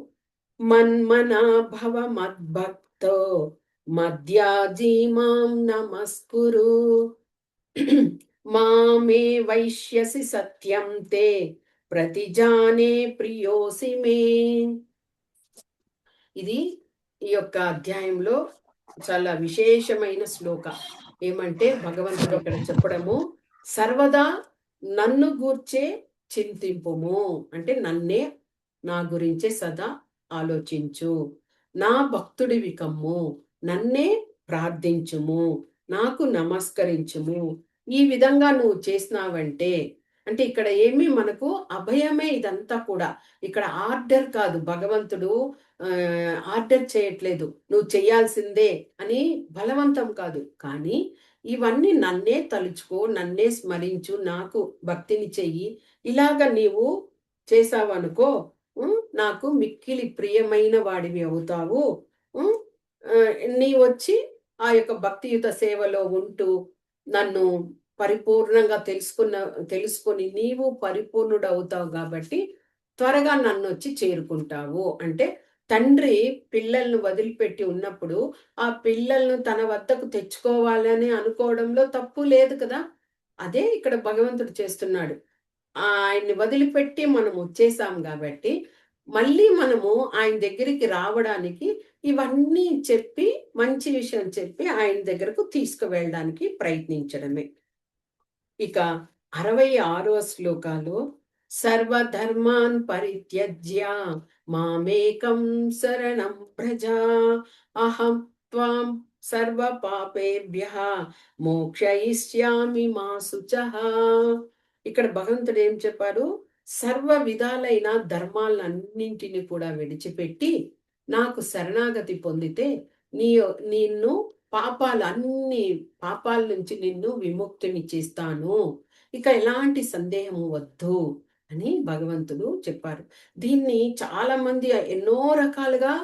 మన్మనా భవ మద్భక్తో మద్యాజీ మాం నమస్కురు మామే వైష్యసి సత్యం తే ప్రతిజానే ప్రియోసి మే. ఇది ఈ యొక్క అధ్యాయంలో చాలా విశేషమైన శ్లోక. ఏమంటే భగవంతుడు ఇక్కడ చెప్పడము, సర్వదా నన్ను గూర్చే చింతింపుము, అంటే నన్నే, నా గురించే సదా ఆలోచించు, నా భక్తుడివి కమ్ము, నన్నే ప్రార్థించుము, నాకు నమస్కరించుము. ఈ విధంగా నువ్వు చేసినావంటే, అంటే ఇక్కడ ఏమి మనకు అభయమే ఇదంతా కూడా. ఇక్కడ ఆర్డర్ కాదు, భగవంతుడు ఆర్డర్ చేయట్లేదు, నువ్వు చేయాల్సిందే అని బలవంతం కాదు. కానీ ఇవన్నీ నన్నే తలుచుకో, నన్నే స్మరించు, నాకు భక్తిని చెయ్యి. ఇలాగ నీవు చేసావనుకో, నాకు మిక్కిలి ప్రియమైన వాడివి అవుతావు. నీ వచ్చి ఆ యొక్క భక్తియుత సేవలో ఉంటూ నన్ను పరిపూర్ణంగా తెలుసుకొని నీవు పరిపూర్ణుడు అవుతావు కాబట్టి త్వరగా నన్ను వచ్చి చేరుకుంటావు. అంటే తండ్రి పిల్లలను వదిలిపెట్టి ఉన్నప్పుడు ఆ పిల్లలను తన వద్దకు తెచ్చుకోవాలని అనుకోవడంలో తప్పు లేదు కదా. అదే ఇక్కడ భగవంతుడు చేస్తున్నాడు. ఆయన్ని వదిలిపెట్టి మనం వచ్చేసాం కాబట్టి మళ్ళీ మనము ఆయన దగ్గరికి రావడానికి ఇవన్నీ చెప్పి, మంచి విషయం చెప్పి ఆయన దగ్గరకు తీసుకువెళ్ళడానికి ప్రయత్నించడమే. ఇక 66వ శ్లోకాలు, సర్వధర్మాన్ పరిత్యజ్య మామేకం శరణం వ్రజ అహం త్వాం సర్వ పాపేభ్యః మోక్షయిష్యామి మా శుచః. ఇక్కడ భగవంతుడు ఏం చెప్పారు, సర్వ విధాలైన ధర్మాలన్నింటినీ కూడా విడిచిపెట్టి నాకు శరణాగతి పొందితే నిన్ను అన్ని పాపాల నుంచి నిన్ను విముక్తిని చేస్తాను, ఇక ఎలాంటి సందేహము వద్దు అని భగవంతుడు చెప్పారు. దీన్ని చాలా మంది ఎన్నో రకాలుగా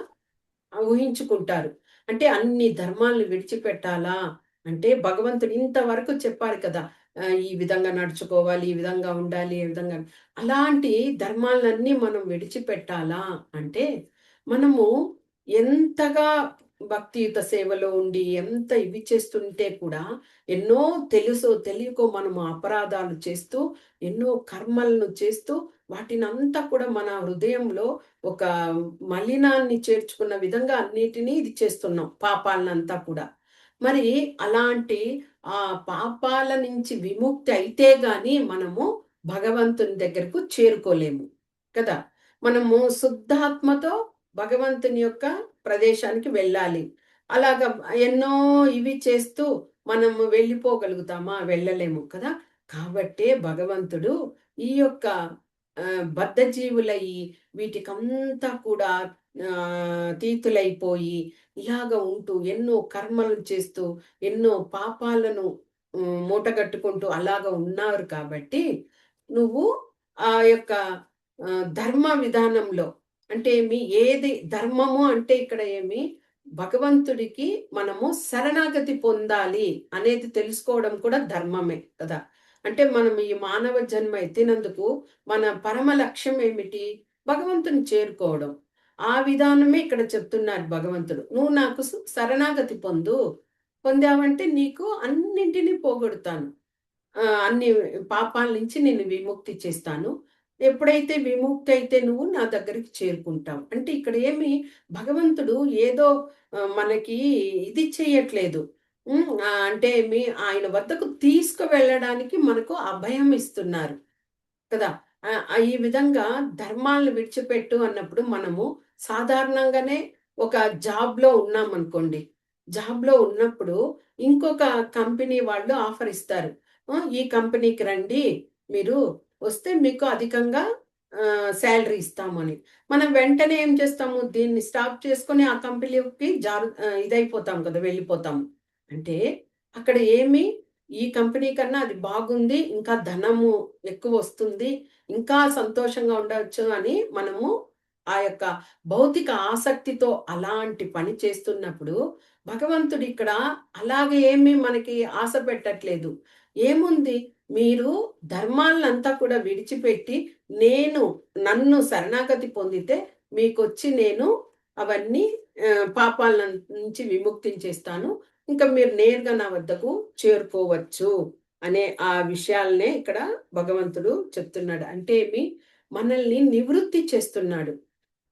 ఊహించుకుంటారు. అంటే అన్ని ధర్మాలను విడిచిపెట్టాలా అంటే భగవంతుడు ఇంతవరకు చెప్పారు కదా, ఈ విధంగా నడుచుకోవాలి, ఈ విధంగా ఉండాలి, ఈ విధంగా, అలాంటి ధర్మాలన్నీ మనం విడిచిపెట్టాలా అంటే మనము ఎంతగా భక్తియుత సేవలో ఉండి ఎంత ఇవి చేస్తుంటే కూడా ఎన్నో తెలుసో తెలియకో మనము అపరాధాలు చేస్తూ ఎన్నో కర్మలను చేస్తూ వాటిని అంతా కూడా మన హృదయంలో ఒక మలినాన్ని చేర్చుకున్న విధంగా అన్నిటినీ ఇది చేస్తున్నాం, పాపాలనంతా కూడా. మరి అలాంటి ఆ పాపాల నుంచి విముక్తి అయితే గాని మనము భగవంతుని దగ్గరకు చేరుకోలేము కదా. మనము శుద్ధాత్మతో భగవంతుని యొక్క ప్రదేశానికి వెళ్ళాలి. అలాగా ఎన్నో ఇవి చేస్తూ మనము వెళ్ళిపోగలుగుతామా? వెళ్ళలేము కదా. కాబట్టే భగవంతుడు ఈ యొక్క బద్ధజీవులయ్యి వీటికంతా కూడా తీతులైపోయి ఇలాగ ఉంటూ ఎన్నో కర్మలు చేస్తూ ఎన్నో పాపాలను మూటగట్టుకుంటూ అలాగ ఉన్నారు. కాబట్టి నువ్వు ఆ యొక్క ధర్మ విధానంలో, అంటే ఏది ధర్మము అంటే ఇక్కడ భగవంతుడికి మనము శరణాగతి పొందాలి అనేది తెలుసుకోవడం కూడా ధర్మమే కదా. అంటే మనం ఈ మానవ జన్మ ఎత్తినందుకు మన పరమ లక్ష్యం ఏమిటి? భగవంతుని చేరుకోవడం. ఆ విధానమే ఇక్కడ చెప్తున్నారు భగవంతుడు. నువ్వు నాకు శరణాగతి పొందావంటే నీకు అన్నింటినీ పోగొడతాను, అన్ని పాపాల నుంచి నేను విముక్తి చేస్తాను. ఎప్పుడైతే విముక్తి అయితే నువ్వు నా దగ్గరికి చేరుకుంటావు. అంటే ఇక్కడ భగవంతుడు ఏదో మనకి ఇది చేయట్లేదు, అంటే ఆయన వద్దకు తీసుకువెళ్ళడానికి మనకు అభయం ఇస్తున్నారు కదా! ఈ విధంగా ధర్మాలను విడిచిపెట్టు అన్నప్పుడు మనము సాధారణంగానే ఒక జాబ్‌లో ఉన్నామనుకోండి. జాబ్‌లో ఉన్నప్పుడు ఇంకొక కంపెనీ వాళ్ళు ఆఫర్ ఇస్తారు. ఈ కంపెనీకి రండి. మీరు వస్తే మీకు అధికంగా సాలరీ ఇస్తామని. మనం వెంటనే ఏం చేస్తాము? దీన్ని స్టాప్ చేసుకొని ఆ కంపెనీకి ఇదైపోతాం కదా! వెళ్ళిపోతాము. అంటే అక్కడ ఈ కంపెనీ కన్నా అది బాగుంది. ఇంకా ధనము ఎక్కువొస్తుంది. ఇంకా సంతోషంగా ఉండొచ్చు అని మనము ఆ యొక్క భౌతిక ఆసక్తితో అలాంటి పని చేస్తున్నప్పుడు, భగవంతుడు ఇక్కడ అలాగే మనకి ఆశ పెట్టట్లేదు. ఏముంది? మీరు ధర్మాలనంతా కూడా విడిచిపెట్టి, నన్ను శరణాగతి పొందితే మీకొచ్చి నేను అవన్నీ పాపాల నుంచి విముక్తించేస్తాను. ఇంకా మీరు నేరుగా నా వద్దకు చేరుకోవచ్చు అనే ఆ విషయాలనే ఇక్కడ భగవంతుడు చెప్తున్నాడు. అంటే మనల్ని నివృత్తి చేస్తున్నాడు.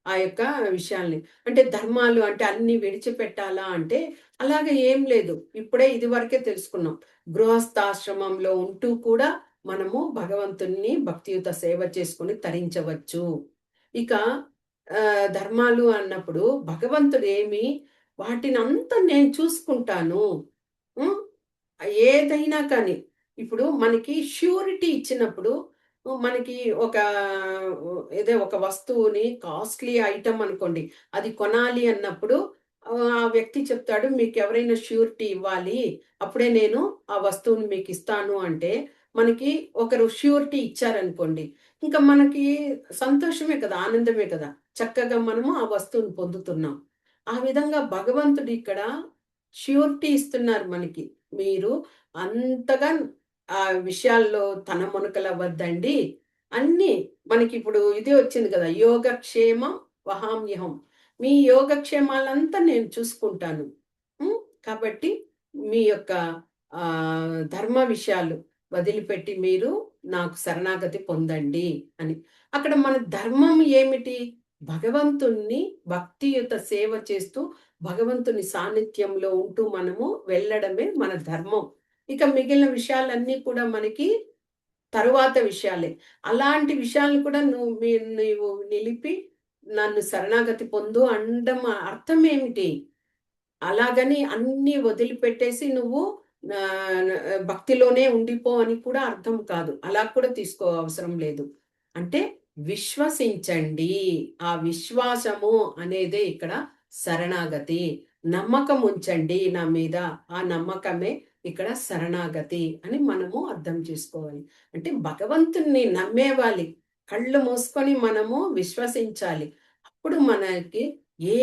ఆ యొక్క విషయాల్ని. అంటే ధర్మాలు అంటే అన్నీ విడిచిపెట్టాలా అంటే అలాగ ఏం లేదు. ఇప్పుడే ఇదివరకే తెలుసుకున్నాం. గృహస్థాశ్రమంలో ఉంటూ కూడా మనము భగవంతుడిని భక్తియుత సేవ చేసుకొని తరించవచ్చు. ఇక ధర్మాలు అన్నప్పుడు భగవంతుడు వాటినంతా నేను చూసుకుంటాను. హ్మ్. ఏదైనా కానీ, ఇప్పుడు మనకి ష్యూరిటీ ఇచ్చినప్పుడు మనకి ఒక వస్తువుని కాస్ట్‌లీ ఐటెమ్ అనుకోండి. అది కొనాలి అన్నప్పుడు ఆ వ్యక్తి చెప్తాడు, "మీకెవరైనా ష్యూరిటీ ఇవ్వాలి. అప్పుడే నేను ఆ వస్తువుని మీకిస్తాను" అంటే, మనకి ఒకరు ష్యూరిటీ ఇచ్చారనుకోండి, ఇంకా మనకి సంతోషమే కదా! ఆనందమే కదా! చక్కగా మనము ఆ వస్తువుని పొందుతున్నాం. ఆ విధంగా భగవంతుడు ఇక్కడ ష్యూరిటీ ఇస్తున్నారు మనకి. మీరు అంతగా ఆ విషయాల్లో తనమునకలవ్వద్దండి. అన్నీ మనకిప్పుడు ఇది వచ్చింది కదా! యోగక్షేమం వహామ్యహం. మీ యోగక్షేమాలంతా నేను చూసుకుంటాను. హ్మ్. కాబట్టి మీ యొక్క ధర్మ విషయాలు వదిలిపెట్టి మీరు నాకు శరణాగతి పొందండి అని. అక్కడ మన ధర్మం ఏమిటి? భగవంతుణ్ణి భక్తియుత సేవ చేస్తూ భగవంతుని సాన్నిధ్యంలో ఉంటూ మనము వెళ్ళడమే మన ధర్మం. ఇక మిగిలిన విషయాలన్నీ కూడా మనకి తరువాత విషయాలే. అలాంటి విషయాలను కూడా నీవు నిలిపి నన్ను శరణాగతి పొందు అనడం అర్థమేమిటి? అలాగని అన్నీ వదిలిపెట్టేసి నువ్వు భక్తిలోనే ఉండిపో అని కూడా అర్థం కాదు. అలా కూడా అవసరం లేదు. అంటే విశ్వసించండి. ఆ విశ్వాసము అనేదే ఇక్కడ శరణాగతి. నమ్మకం ఉంచండి నా మీద. ఆ నమ్మకమే ఇక్కడ శరణాగతి అని మనము అర్థం చేసుకోవాలి. అంటే భగవంతుణ్ణి నమ్మేవాలి. కళ్ళు మూసుకొని మనము విశ్వసించాలి. అప్పుడు మనకి ఏ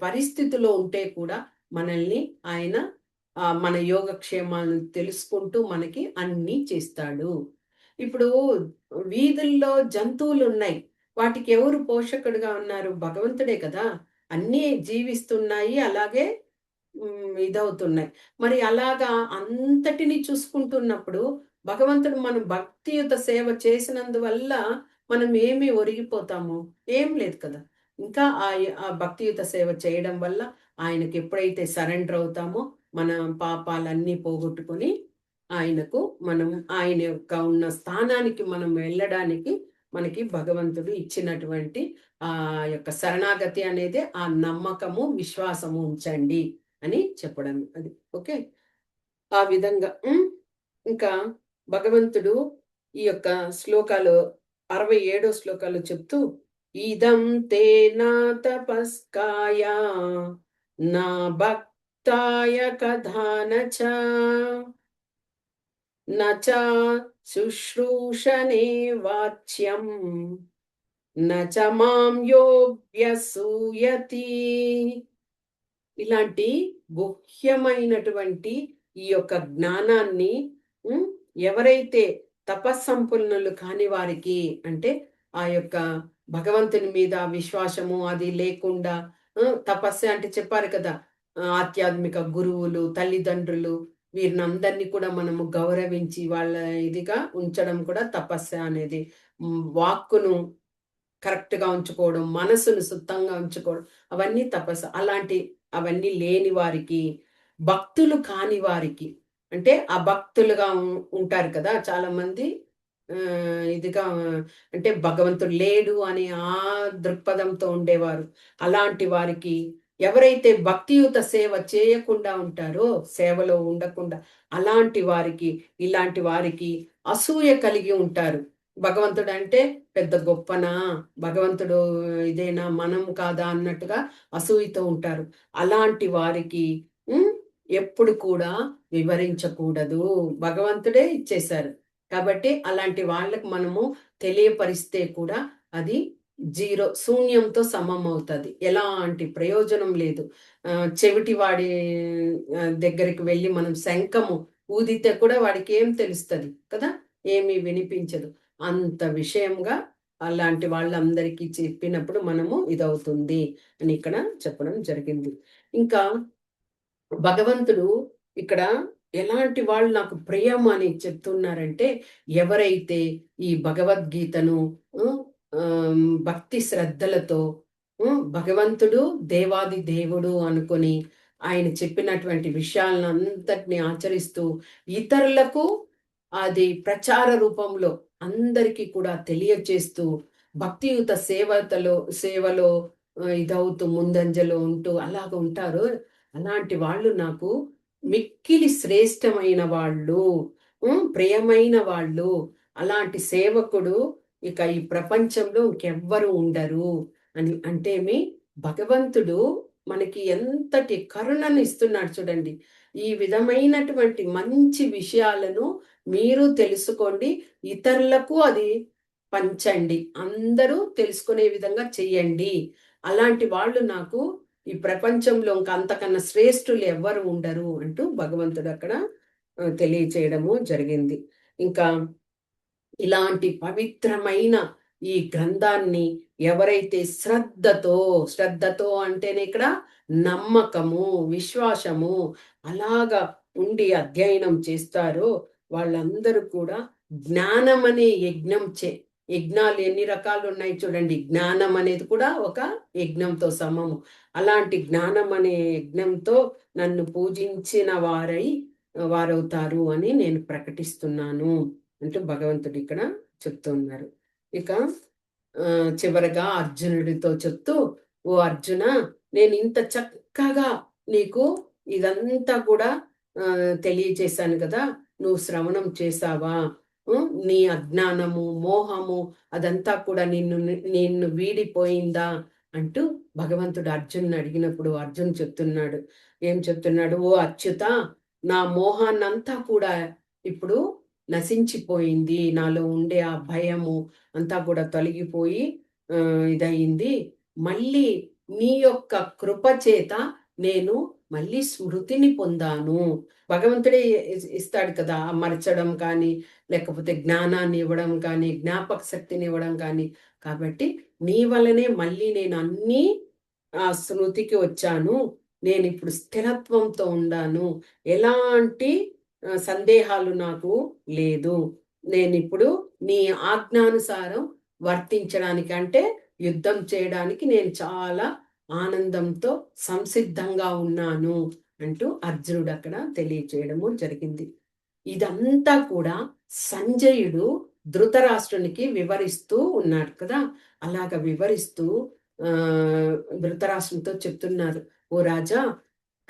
పరిస్థితిలో ఉంటే కూడా మనల్ని ఆయన మన యోగక్షేమాలను తెలుసుకుంటూ మనకి అన్నీ చేస్తాడు. ఇప్పుడు వీధుల్లో జంతువులున్నాయి. వాటికి ఎవరు పోషకుడుగా ఉన్నారు? భగవంతుడే కదా! అన్నీ జీవిస్తున్నాయి. అలాగే ఇదవుతున్నాయి. మరి అలాగా అంతటిని చూసుకుంటున్నప్పుడు భగవంతుడు మనం భక్తియుత సేవ చేసినందువల్ల మనం ఒరిగిపోతాము? ఏం లేదు కదా! ఇంకా ఆ భక్తియుత సేవ చేయడం వల్ల ఆయనకి ఎప్పుడైతే సరెండర్ అవుతామో మన పాపాలన్నీ పోగొట్టుకొని ఆయనకు మనం ఆయన యొక్క ఉన్న స్థానానికి మనం వెళ్ళడానికి మనకి భగవంతుడు ఇచ్చినటువంటి ఆ యొక్క శరణాగతి అనేది ఆ నమ్మకము, విశ్వాసము ఉంచండి అని చెప్పడం అది. ఓకే. ఆ విధంగా ఇంకా భగవంతుడు ఈ యొక్క శ్లోకాలు 67 శ్లోకాలు చెప్తూ ఇదం తే నా తపస్కాయ నా భక్తాయ కథాన చ నచ శుశ్రూషణే వాచ్యం నచ మాం యోऽభ్యసూయతి. ఇలాంటి గుహ్యమైనటువంటి ఈ యొక్క జ్ఞానాన్ని హ్మ్, ఎవరైతే తపస్సంపన్నులు కాని వారికి అంటే ఆ యొక్క భగవంతుని మీద విశ్వాసము అది లేకుండా తపస్సు అంటే చెప్పారు కదా! ఆధ్యాత్మిక గురువులు, తల్లిదండ్రులు వీరినందరిని కూడా మనము గౌరవించి వాళ్ళ ఇదిగా ఉంచడం కూడా తపస్సే అనేది. వాక్కును కరెక్ట్‌గా ఉంచుకోవడం, మనసును సుత్తంగా ఉంచుకోవడం అవన్నీ తపస్సు. అవన్నీ లేని వారికి భక్తులు కాని వారికి, అంటే అభక్తులుగా ఉంటారు కదా చాలా మంది, ఇదిగా అంటే భగవంతుడు లేడు అని ఆ దృక్పథంతో ఉండేవారు. అలాంటి వారికి, ఎవరైతే భక్తియుత సేవ చేయకుండా ఉంటారో, సేవలో ఉండకుండా, అలాంటి వారికి, ఇలాంటి వారికి అసూయ కలిగి ఉంటారు. భగవంతుడు అంటే పెద్ద గొప్పనా, భగవంతుడు ఇదేనా, మనం కాదా అన్నట్టుగా అసూయతో ఉంటారు. అలాంటి వారికి ఉమ్, ఎప్పుడు కూడా వివరించకూడదు. భగవంతుడే ఇచ్చేశారు. కాబట్టి అలాంటి వాళ్ళకి మనము తెలియపరిస్తే కూడా అది జీరో, శూన్యంతో సమం అవుతుంది. ఎలాంటి ప్రయోజనం లేదు. చెవిటి వాడి దగ్గరికి వెళ్ళి మనం శంఖము ఊదితే కూడా వాడికి ఏం తెలుస్తుంది కదా, ఏమీ వినిపించదు. అంత విషయంగా అలాంటి వాళ్ళందరికీ చెప్పినప్పుడు మనము ఇదవుతుంది అని ఇక్కడ చెప్పడం జరిగింది. ఇంకా భగవంతుడు ఇక్కడ ఎలాంటి వాళ్ళు నాకు ప్రియం అని చెప్తున్నారంటే, ఎవరైతే ఈ భగవద్గీతను భక్తి శ్రద్ధలతో భగవంతుడు దేవాది దేవుడు అనుకొని ఆయన చెప్పినటువంటి విషయాలను అంతటిని ఆచరిస్తూ ఇతరులకు అది ప్రచార రూపంలో అందరికీ కూడా తెలియచేస్తూ భక్తియుత సేవలో ఇదవుతూ ముందంజలో ఉంటూ అలాగ ఉంటారు. అలాంటి వాళ్ళు నాకు మిక్కిలి శ్రేష్టమైన వాళ్ళు, ప్రియమైన వాళ్ళు. అలాంటి సేవకుడు ఇక ఈ ప్రపంచంలో ఇంకెవ్వరు ఉండరు అని. అంటే భగవంతుడు మనకి ఎంతటి కరుణను ఇస్తున్నాడు చూడండి. ఈ విధమైనటువంటి మంచి విషయాలను మీరు తెలుసుకోండి, ఇతరులకు అది పంచండి, అందరూ తెలుసుకునే విధంగా చెయ్యండి. అలాంటి వాళ్ళు నాకు ఈ ప్రపంచంలో ఇంకా అంతకన్నా శ్రేష్ఠులు ఎవ్వరు ఉండరు అంటూ భగవంతుడు అక్కడ తెలియచేయడము జరిగింది. ఇంకా ఇలాంటి పవిత్రమైన ఈ గ్రంథాన్ని ఎవరైతే శ్రద్ధతో అంటేనే ఇక్కడ నమ్మకము, విశ్వాసము అలాగా ఉండి అధ్యయనం చేస్తారో వాళ్ళందరూ కూడా జ్ఞానం అనే యజ్ఞాలు ఎన్ని రకాలు ఉన్నాయి చూడండి. జ్ఞానం అనేది కూడా ఒక యజ్ఞంతో సమము. అలాంటి జ్ఞానం అనే యజ్ఞంతో నన్ను పూజించిన వారవుతారు అని నేను ప్రకటిస్తున్నాను అంటూ భగవంతుడు ఇక్కడ చెప్తున్నారు. ఇక చివరగా అర్జునుడితో చెప్తూ, ఓ అర్జున, నేను ఇంత చక్కగా నీకు ఇదంతా కూడా తెలియచేశాను కదా, నువ్వు శ్రవణం చేసావా? నీ అజ్ఞానము, మోహము అదంతా కూడా నిన్ను వీడిపోయిందా అంటూ భగవంతుడు అర్జున్ అడిగినప్పుడు అర్జున్ చెప్తున్నాడు. ఏం చెప్తున్నాడు? ఓ అచ్యుత, నా మోహాన్నంతా కూడా ఇప్పుడు నశించిపోయింది. నాలో ఉండే ఆ భయము అంతా కూడా తొలగిపోయి ఇదయింది. మళ్ళీ నీ యొక్క కృప చేత నేను మళ్ళీ స్మృతిని పొందాను. భగవంతుడే ఇస్తాడు కదా, మరచడం కానీ, లేకపోతే జ్ఞానాన్ని ఇవ్వడం కానీ, జ్ఞాపక శక్తిని ఇవ్వడం కానీ. కాబట్టి నీ వల్లనే మళ్ళీ నేను అన్నీ ఆ స్మృతికి వచ్చాను. నేను ఇప్పుడు స్థిరత్వంతో ఉండాను. ఎలాంటి సందేహాలు నాకు లేదు. నేనిప్పుడు నీ ఆజ్ఞానుసారం వర్తించడానికి, అంటే యుద్ధం చేయడానికి నేను చాలా ఆనందంతో సంసిద్ధంగా ఉన్నాను అంటూ అర్జునుడు అక్కడ తెలియచేయడము జరిగింది. ఇదంతా కూడా సంజయుడు ధృతరాష్ట్రునికి వివరిస్తూ ఉన్నాడు కదా. అలాగ వివరిస్తూ ధృతరాష్ట్రునితో చెప్తున్నారు, ఓ రాజా,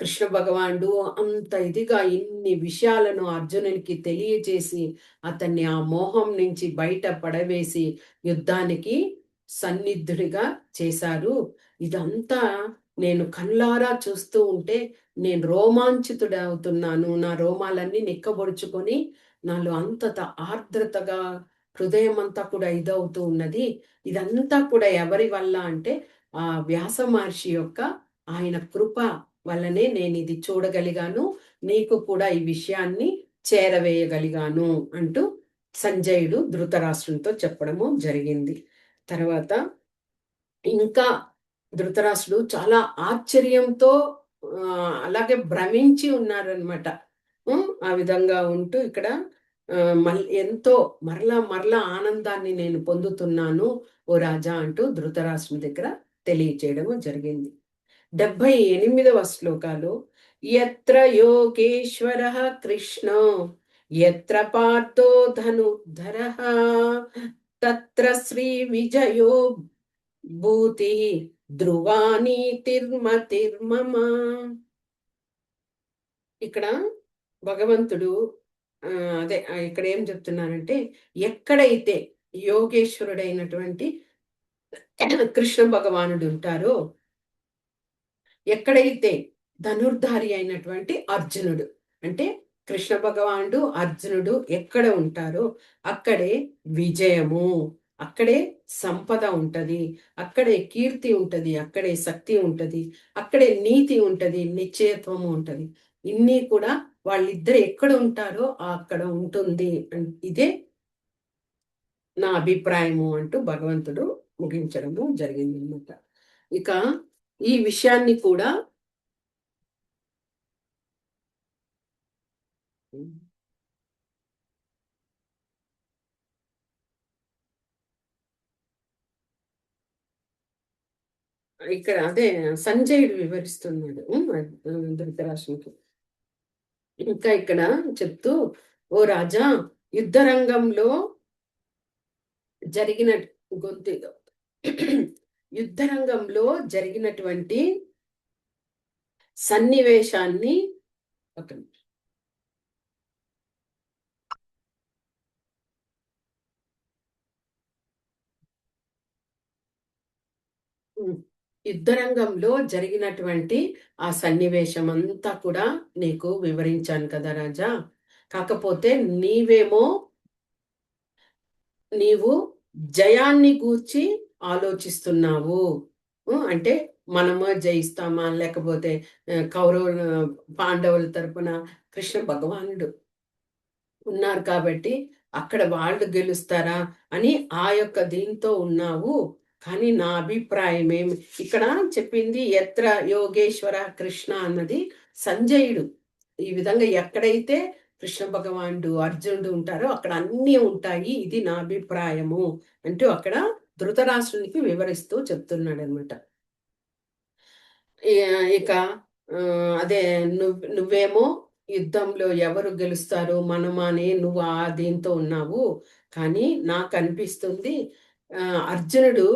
కృష్ణ భగవానుడు అంత ఇదిగా ఇన్ని విషయాలను అర్జునునికి తెలియజేసి అతన్ని ఆ మోహం నుంచి బయట పడవేసి యుద్ధానికి సన్నిధుడిగా చేశారు. ఇదంతా నేను కళ్ళారా చూస్తూ ఉంటే నేను రోమాంచితుడవుతున్నాను. నా రోమాలన్నీ నిక్కబొడుచుకొని నాలో అంతట ఆర్ద్రతగా హృదయం అంతా కూడా ఇదవుతూ ఉన్నది. ఇదంతా కూడా ఎవరి వల్ల అంటే ఆ వ్యాస మహర్షి యొక్క ఆయన కృప వల్లనే నేను ఇది చూడగలిగాను, నీకు కూడా ఈ విషయాన్ని చేరవేయగలిగాను అంటూ సంజయుడు ధృతరాష్ట్రునితో చెప్పడము జరిగింది. తర్వాత ఇంకా ధృతరాష్ట్రుడు చాలా ఆశ్చర్యంతో అలాగే భ్రమించి ఉన్నారనమాట. ఆ విధంగా ఉంటూ ఇక్కడ ఎంతో మరలా ఆనందాన్ని నేను పొందుతున్నాను ఓ రాజా అంటూ ధృతరాష్ట్రుని దగ్గర తెలియచేయడము జరిగింది. 78వ శ్లోకాలు, యత్ర యోగేశ్వరః కృష్ణో యత్ర పార్థో ధనుర్ధరః తత్ర శ్రీ విజయో భూతి ధ్రువాని తిర్మతిర్మమ. ఇక్కడ భగవంతుడు అదే ఇక్కడ ఏం చెప్తున్నానంటే, ఎక్కడైతే యోగేశ్వరుడైనటువంటి కృష్ణ భగవానుడు ఉంటారో, ఎక్కడైతే ధనుర్ధారి అయినటువంటి అర్జునుడు, అంటే కృష్ణ భగవానుడు అర్జునుడు ఎక్కడ ఉంటారో అక్కడే విజయము, అక్కడే సంపద ఉంటది, అక్కడే కీర్తి ఉంటది, అక్కడే శక్తి ఉంటది, అక్కడే నీతి ఉంటది, నిశ్చయత్వము ఉంటది. ఇన్ని కూడా వాళ్ళిద్దరు ఎక్కడ ఉంటారో అక్కడ ఉంటుంది. ఇదే నా అభిప్రాయము అంటూ భగవంతుడు ముగించడము జరిగింది అన్నమాట. ఇక ఈ విషయాన్ని కూడా ఇక్కడ అదే సంజయుడు వివరిస్తున్నాడు ధృతరాష్ట్రునికి. ఇంకా ఇక్కడ చెప్తూ, ఓ రాజా, యుద్ధ రంగంలో జరిగిన గొంతు యుద్ధ రంగంలో జరిగినటువంటి సన్నివేశాన్ని ఒక యుద్ధరంగంలో జరిగినటువంటి ఆ సన్నివేశం అంతా కూడా నీకు వివరించాను కదా రాజా. కాకపోతే నీవు జయాన్ని గూర్చి ఆలోచిస్తున్నావు. అంటే మనము జయిస్తామా, లేకపోతే కౌరవులు పాండవుల తరపున కృష్ణ భగవానుడు ఉన్నారు కాబట్టి అక్కడ వాళ్ళు గెలుస్తారా అని ఆ యొక్క దీంతో ఉన్నావు. కానీ నా అభిప్రాయం ఏమి ఇక్కడ చెప్పింది, ఎత్ర యోగేశ్వర కృష్ణ అన్నది సంజయుడు. ఈ విధంగా ఎక్కడైతే కృష్ణ భగవానుడు అర్జునుడు ఉంటారో అక్కడ అన్నీ ఉంటాయి, ఇది నా అభిప్రాయము అంటూ అక్కడ ధృతరాష్ట్రునికి వివరిస్తూ చెప్తున్నాడు అనమాట. ఇక అదే నువ్వేమో యుద్ధంలో ఎవరు గెలుస్తారు మనమా అని నువ్వు ఆ దీంతో ఉన్నావు. కానీ నాకు అనిపిస్తుంది అర్జునుడు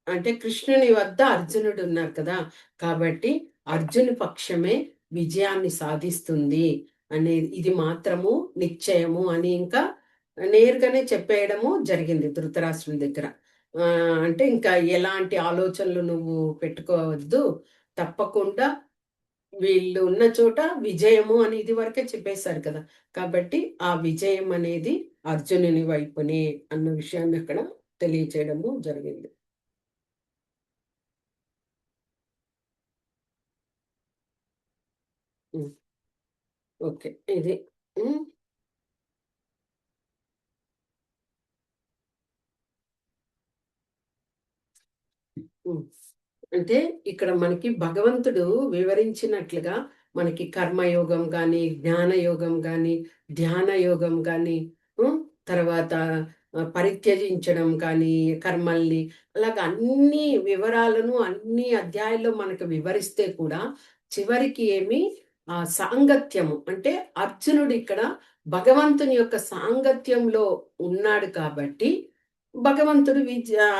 అంటే కృష్ణుని వద్ద అర్జునుడు ఉన్నారు కదా, కాబట్టి అర్జుని పక్షమే విజయాన్ని సాధిస్తుంది అనేది ఇది మాత్రము నిశ్చయము అని ఇంకా నేరుగానే చెప్పేయడము జరిగింది ధృతరాష్ట్రుని దగ్గర. అంటే ఇంకా ఎలాంటి ఆలోచనలు నువ్వు పెట్టుకోవద్దు, తప్పకుండా వీళ్ళు ఉన్న చోట విజయము అని ఇది వరకే చెప్పేశారు కదా, కాబట్టి ఆ విజయం అనేది అర్జునుని వైపునే అన్న విషయాన్ని అక్కడ తెలియచేయడము జరిగింది. ఓకే, ఇది అంటే ఇక్కడ మనకి భగవంతుడు వివరించినట్లుగా మనకి కర్మయోగం కానీ, జ్ఞానయోగం కానీ, ధ్యాన యోగం కానీ, తర్వాత పరిత్యజించడం కానీ కర్మల్ని, అలాగ అన్ని వివరాలను అన్ని అధ్యాయాల్లో మనకు వివరిస్తే కూడా చివరికి ఏమి ఆ సాంగత్యము అంటే అర్జునుడు ఇక్కడ భగవంతుని యొక్క సాంగత్యంలో ఉన్నాడు కాబట్టి భగవంతుడు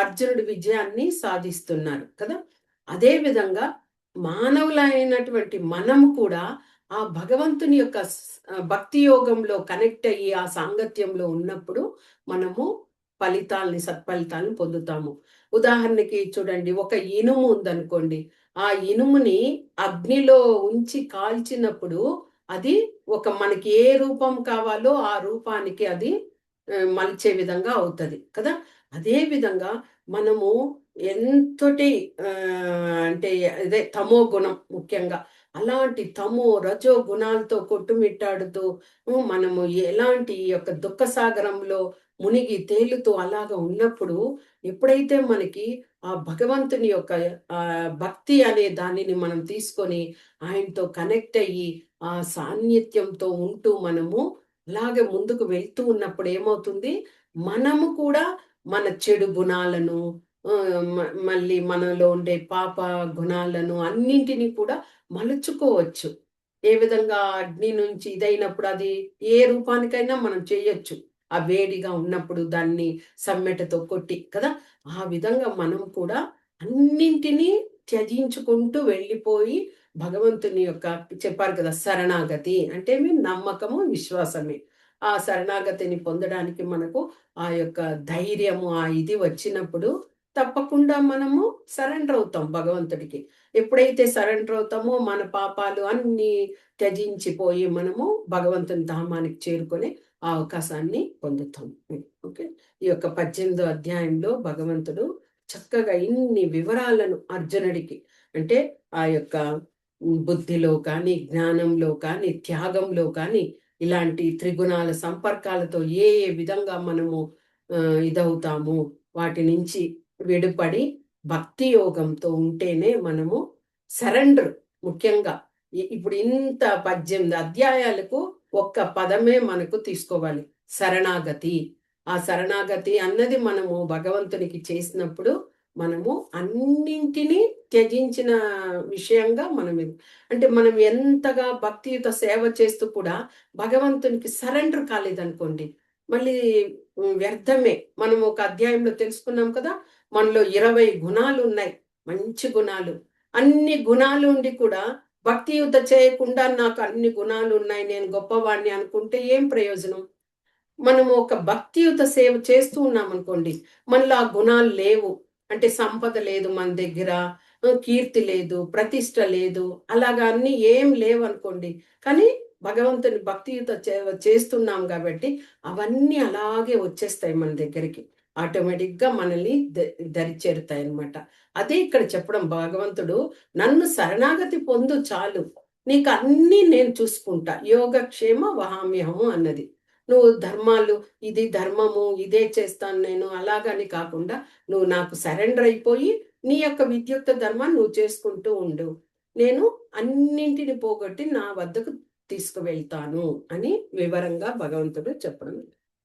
అర్జునుడి విజయాన్ని సాధిస్తున్నారు కదా. అదే విధంగా మానవులైనటువంటి మనము కూడా ఆ భగవంతుని యొక్క భక్తి యోగంలో కనెక్ట్ అయ్యి ఆ సాంగత్యంలో ఉన్నప్పుడు మనము సత్ఫలితాలను పొందుతాము. ఉదాహరణకి చూడండి, ఒక ఇనుము ఉందనుకోండి, ఆ ఇనుముని అగ్నిలో ఉంచి కాల్చినప్పుడు అది మనకి ఏ రూపం కావాలో ఆ రూపానికి అది మలిచే విధంగా అవుతుంది కదా. అదే విధంగా మనము ఎంతటి అంటే అదే తమో గుణం ముఖ్యంగా అలాంటి తమో రజో గుణాలతో కొట్టుమిట్టాడుతూ మనము ఎలాంటి యొక్క దుఃఖ సాగరంలో మునిగి తేలుతూ అలాగా ఉన్నప్పుడు ఎప్పుడైతే మనకి ఆ భగవంతుని యొక్క భక్తి అనే దానిని మనం తీసుకొని ఆయనతో కనెక్ట్ అయ్యి ఆ సాన్నిధ్యంతో ఉంటూ మనము అలాగే ముందుకు వెళ్తూ ఉన్నప్పుడు ఏమవుతుంది, మనము కూడా మన చెడు గుణాలను మళ్ళీ మనలో ఉండే పాప గుణాలను అన్నింటినీ కూడా మలుచుకోవచ్చు. ఏ విధంగా అగ్ని నుంచి ఇదైనప్పుడు అది ఏ రూపానికైనా మనం చేయొచ్చు. ఆ వేడిగా ఉన్నప్పుడు దాన్ని సమ్మెటతో కొట్టి కదా! ఆ విధంగా మనం కూడా అన్నింటినీ త్యజించుకుంటూ వెళ్ళిపోయి భగవంతుని యొక్క చెప్పారు కదా! శరణాగతి అంటే నమ్మకము, విశ్వాసమే. ఆ శరణాగతిని పొందడానికి మనకు ఆ యొక్క ధైర్యము, ఆ ఇది వచ్చినప్పుడు తప్పకుండా మనము సరెండర్ అవుతాం భగవంతుడికి. ఎప్పుడైతే సరెండర్ అవుతామో మన పాపాలు అన్నీ త్యజించిపోయి మనము భగవంతుని ధామానికి చేరుకునే ఆ అవకాశాన్ని పొందుతాం. ఓకే. ఈ యొక్క 18వ అధ్యాయంలో భగవంతుడు చక్కగా ఇన్ని వివరాలను అర్జునుడికి అంటే ఆ యొక్క బుద్ధిలో కానీ, జ్ఞానంలో కానీ, త్యాగంలో కానీ ఇలాంటి త్రిగుణాల సంపర్కాలతో ఏ ఏ విధంగా మనము ఇదవుతాము, వాటి నుంచి విడిపడి భక్తి యోగంతో ఉంటేనే మనము సరెండర్ ముఖ్యంగా ఇప్పుడు ఇంత 18 అధ్యాయాలకు ఒక్క పదమే మనకు తీసుకోవాలి, శరణాగతి. ఆ శరణాగతి అన్నది మనము భగవంతునికి చేసినప్పుడు మనము అన్నింటినీ త్యజించిన విషయంగా మనం అంటే మనం ఎంతగా భక్తియుత సేవ చేస్తూ కూడా భగవంతునికి సరెండర్ కాలేదనుకోండి, మళ్ళీ వ్యర్థమే. మనం ఒక అధ్యాయంలో తెలుసుకున్నాం కదా, మనలో 20 గుణాలు ఉన్నాయి, మంచి గుణాలు. అన్ని గుణాలు ఉండి కూడా భక్తియుత చేయకుండా నాకు అన్ని గుణాలు ఉన్నాయి, నేను గొప్పవాణ్ణి అనుకుంటే ఏం ప్రయోజనం? మనము ఒక భక్తియుత సేవ చేస్తూ ఉన్నాం అనుకోండి, మనలో ఆ గుణాలు లేవు. అంటే సంపద లేదు మన దగ్గర, కీర్తి లేదు, ప్రతిష్ట లేదు, అలాగా అన్ని ఏం లేవు అనుకోండి. కానీ భగవంతుని భక్తియుత చేస్తున్నాం కాబట్టి అవన్నీ అలాగే వచ్చేస్తాయి మన దగ్గరికి. ఆటోమేటిక్గా మనల్ని దరి చేరుతాయి అనమాట. అదే ఇక్కడ చెప్పడం భగవంతుడు, నన్ను శరణాగతి పొందు చాలు, నీకు అన్నీ నేను చూసుకుంటా, యోగక్షేమ వహామ్యహము అన్నది. నువ్వు ధర్మాలు, ఇది ధర్మము, ఇదే చేస్తాను నేను అలాగని కాకుండా నువ్వు నాకు సరెండర్ అయిపోయి నీ యొక్క విద్యుక్త ధర్మాన్ని నువ్వు చేసుకుంటూ ఉండు, నేను అన్నింటిని పోగొట్టి నా వద్దకు తీసుకువెళ్తాను అని వివరంగా భగవంతుడు చెప్పడం.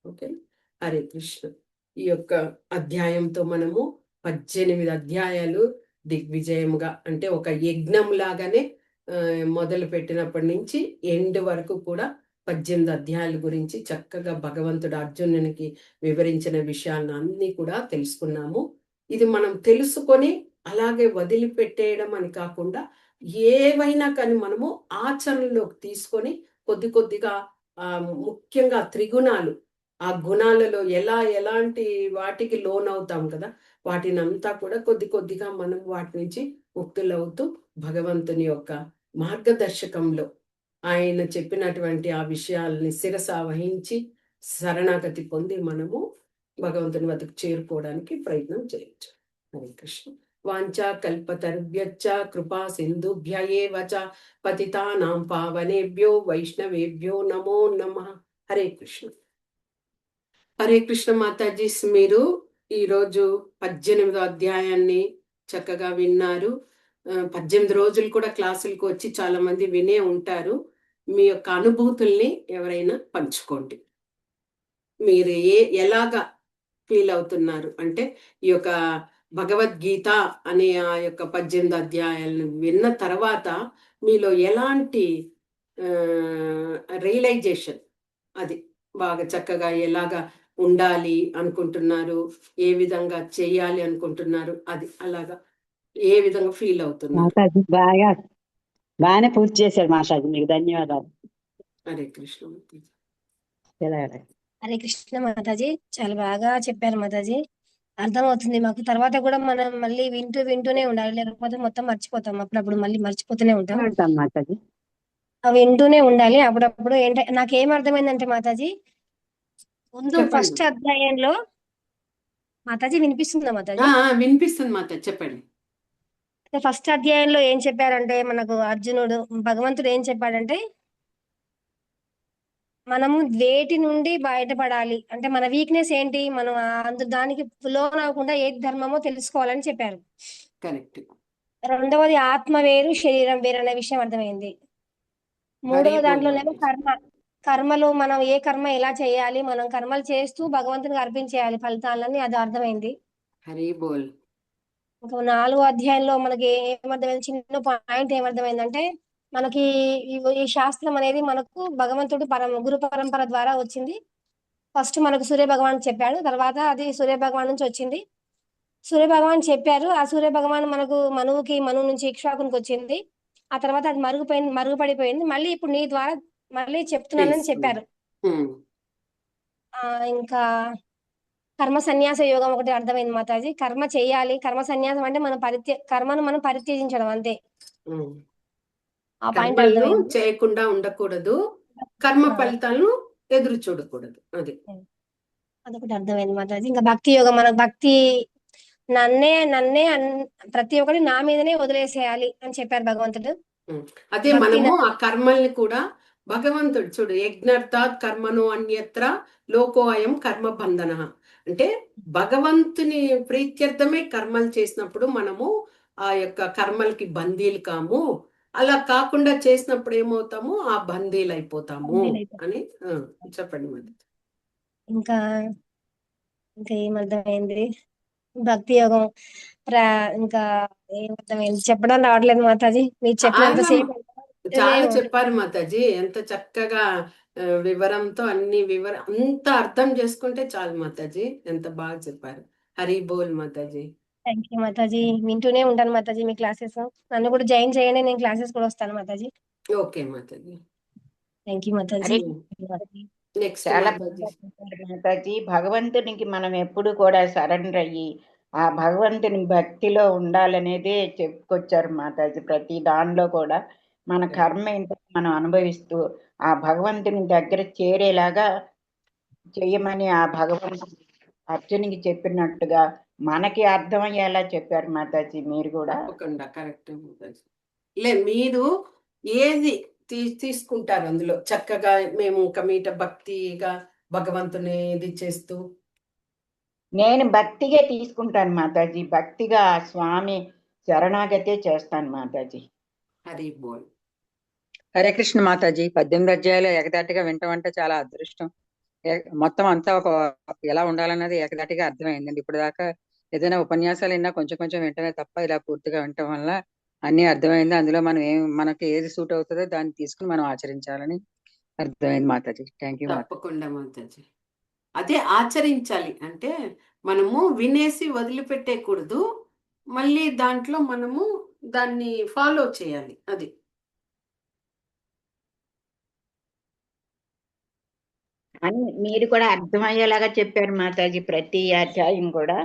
ఓకే. హరే కృష్ణ. ఈ యొక్క అధ్యాయంతో మనము 18 అధ్యాయాలు దిగ్విజయముగా అంటే ఒక యజ్ఞం లాగానే మొదలు పెట్టినప్పటి నుంచి ఎండ్ వరకు కూడా 18 అధ్యాయాల గురించి చక్కగా భగవంతుడు అర్జునునికి వివరించిన విషయాలను అన్ని కూడా తెలుసుకున్నాము. ఇది మనం తెలుసుకొని అలాగే వదిలిపెట్టేయడం అని కాకుండా ఏవైనా కానీ మనము ఆచరణలోకి తీసుకొని కొద్ది కొద్దిగా ముఖ్యంగా త్రిగుణాలు, ఆ గుణాలలో ఎలాంటి వాటికి లోనవుతాం కదా, వాటిని అంతా కూడా కొద్ది కొద్దిగా మనం వాటి నుంచి ముక్తులవుతూ భగవంతుని యొక్క మార్గదర్శకంలో ఆయన చెప్పినటువంటి ఆ విషయాల్ని శిరస వహించి శరణాగతి పొంది మనము భగవంతుని వద్దకు చేరుకోవడానికి ప్రయత్నం చేయొచ్చు. హరే కృష్ణ. వాంఛా కల్పతరుభ్యశ్చ కృపా సింధుభ్య ఏవ చ పతితానాం పావనేభ్యో వైష్ణవేభ్యో నమో నమః. హరే కృష్ణ. హరే కృష్ణ మాతాజీ. మీరు ఈరోజు 18వ అధ్యాయాన్ని చక్కగా విన్నారు. 18 రోజులు కూడా క్లాసులకు వచ్చి చాలా మంది వినే ఉంటారు. మీ యొక్క అనుభూతుల్ని ఎవరైనా పంచుకోండి. మీరు ఎలాగా ఫీల్ అవుతున్నారు అంటే ఈ యొక్క భగవద్గీత అనే ఆ యొక్క 18 అధ్యాయాలను విన్న తర్వాత మీలో ఎలాంటి రియలైజేషన్, అది బాగా చక్కగా ఎలాగా ఉండాలి అనుకుంటున్నారు, ఏ విధంగా చేయాలి అనుకుంటున్నారు, అది అలాగా ఏ విధంగా ఫీల్ అవుతున్నారు? బాగానే పూర్తి చేశారు మాషాజీ, మీకు ధన్యవాదాలు. హరే కృష్ణ. హరే కృష్ణ మాతాజీ, చాలా బాగా చెప్పారు మాతాజీ. అర్థమవుతుంది మాకు. తర్వాత కూడా మనం మళ్ళీ వింటూనే ఉండాలి, లేకపోతే మొత్తం మర్చిపోతాం. అప్పుడప్పుడు మళ్ళీ మర్చిపోతూనే ఉంటాం మాతాజీ. అవి వింటూనే ఉండాలి. అప్పుడప్పుడు ఏంటంటే నాకేం అర్థమైందంటే మాతాజీ, ముందు ఫస్ట్ అధ్యాయంలో మాతాజీ వినిపిస్తుందా మాతాజీ? వినిపిస్తుంది మాతాజీ, చెప్పండి. ఫస్ట్ అధ్యాయంలో ఏం చెప్పారంటే మనకు అర్జునుడు, భగవంతుడు ఏం చెప్పాడంటే మనము వేటి నుండి బయటపడాలి అంటే మన వీక్నెస్ ఏంటి, మనం దానికి లోన్ అవ్వకుండా ఏది ధర్మమో తెలుసుకోవాలని చెప్పారు. కరెక్ట్. రెండవది ఆత్మ వేరు శరీరం వేరు అనే విషయం అర్థమైంది. మూడవ దాంట్లోనేమో కర్మలు, మనం ఏ కర్మ ఎలా చేయాలి, మనం కర్మలు చేస్తూ భగవంతునికి అర్పించేయాలి ఫలితాలని, అది అర్థమైంది. హరి బోల్. ఇంకా 4వ అధ్యాయంలో మనకి ఏమర్థమైంది, చిన్న పాయింట్ ఏమర్థమైందంటే మనకి ఈ శాస్త్రం అనేది మనకు భగవంతుడు గురు పరంపర ద్వారా వచ్చింది. ఫస్ట్ మనకు సూర్య భగవాన్ చెప్పాడు, తర్వాత అది సూర్య భగవాన్ నుంచి వచ్చింది. సూర్య భగవాన్ చెప్పారు, ఆ సూర్య భగవాన్ మనకు మనువు నుంచి ఇక్ష్వాకునికి వచ్చింది. ఆ తర్వాత అది మరుగుపడిపోయింది. మళ్ళీ ఇప్పుడు నీ ద్వారా మళ్ళీ చెప్తున్నానని చెప్పారు. ఉమ్, ఇంకా కర్మ సన్యాస యోగం ఒకటి అర్థమైంది మాతాజీ. కర్మ చేయాలి, కర్మ సన్యాసం అంటే కర్మను మనం పరిత్యజించడం అంతే. ఉమ్. ఆ పాయింట్ కర్మలను అర్థమైంది. చేయకుండా ఉండకూడదు, కర్మ ఫలితాలను ఎదురు చూడకూడదు. అది అదొకటి అర్థమైంది మాతాజీ. ఇంకా భక్తి యోగం, మనకు భక్తి నన్నే ప్రతి ఒక్కటి నా మీదనే వదిలేసేయాలి అని చెప్పారు భగవంతుడు. అదే భక్తి మనము ఆ కర్మల్ని కూడా భగవంతుడు చూడు, యజ్ఞార్థాత్ కర్మను అన్యత్ర లోకో అయం కర్మ బంధన అంటే భగవంతుని ప్రీత్యర్థమే కర్మలు చేసినప్పుడు మనము ఆ యొక్క కర్మలకి బందీలు కాము. అలా కాకుండా చేసినప్పుడు ఏమవుతాము, ఆ బందీలు అయిపోతాము అని చెప్పండి మరి. ఇంకా ఇంకా ఏమర్థమైంది భక్తి యోగం ఇంకా ఏమర్థమైంది చెప్పడం రావట్లేదు మాతాజీ. మీరు చెప్పినంత సేపు చాలా చెప్పారు మాతాజీ, ఎంత చక్కగా వివరంతో అన్ని అంత అర్థం చేసుకుంటే చాలు మాతాజీ, ఎంత బాగా చెప్పారు. హరి బోల్ మాతాజీ. Thank you Mataji. వింటూనే ఉంటాను మాతాజీ మీ క్లాసెస్. నన్ను కూడా జాయిన్ చేయండి, నేను క్లాసెస్ కూడా వస్తాను Mataji. Okay Mataji. Thank you Mataji. Next చాలా మాతాజీ. మాతాజీ, భగవంతునికి మనం ఎప్పుడు కూడా సరెండర్ అయ్యి ఆ భగవంతుని భక్తిలో ఉండాలనేదే చెప్పుకొచ్చారు మాతాజీ. ప్రతి దానిలో కూడా మన కర్మ ఏంటో మనం అనుభవిస్తూ ఆ భగవంతుని దగ్గర చేరేలాగా చెయ్యమని ఆ భగవంతుని అర్జునికి చెప్పినట్టుగా మనకి అర్థమయ్యేలా చెప్పారు మాతాజీ. మీరు కూడా తప్పకుండా కరెక్ట్ మాతాజీ. మీరు ఏది తీసుకుంటారు అందులో చక్కగా, మేము ఒక మీట భక్తిగా భగవంతుని ఇది చేస్తూ? నేను భక్తిగా తీసుకుంటాను మాతాజీ. భక్తిగా స్వామి శరణాగతే చేస్తాను మాతాజీ. హరి బోల్. హరే కృష్ణ మాతాజీ. 18 అధ్యాయాలు ఏకదాటిగా వినటం అంటే చాలా అదృష్టం. మొత్తం అంతా ఎలా ఉండాలన్నది ఏకదాటిగా అర్థమైందండి. ఇప్పుడు దాకా ఏదైనా ఉపన్యాసాలు విన్నా కొంచెం కొంచెం వింటమే తప్ప ఇలా పూర్తిగా వినటం వల్ల అన్ని అర్థమైంది. అందులో మనం మనకి ఏది సూట్ అవుతుందో దాన్ని తీసుకుని మనం ఆచరించాలని అర్థమైంది మాతాజీ. Thank you. తప్పకుండా మాతాజీ. అదే ఆచరించాలి అంటే మనము వినేసి వదిలిపెట్టేయకూడదు, మళ్ళీ దాంట్లో మనము దాన్ని ఫాలో చేయాలి. అది అని మీరు కూడా అర్థమయ్యేలాగా చెప్పారు మాతాజీ. ప్రతి అధ్యాయం కూడా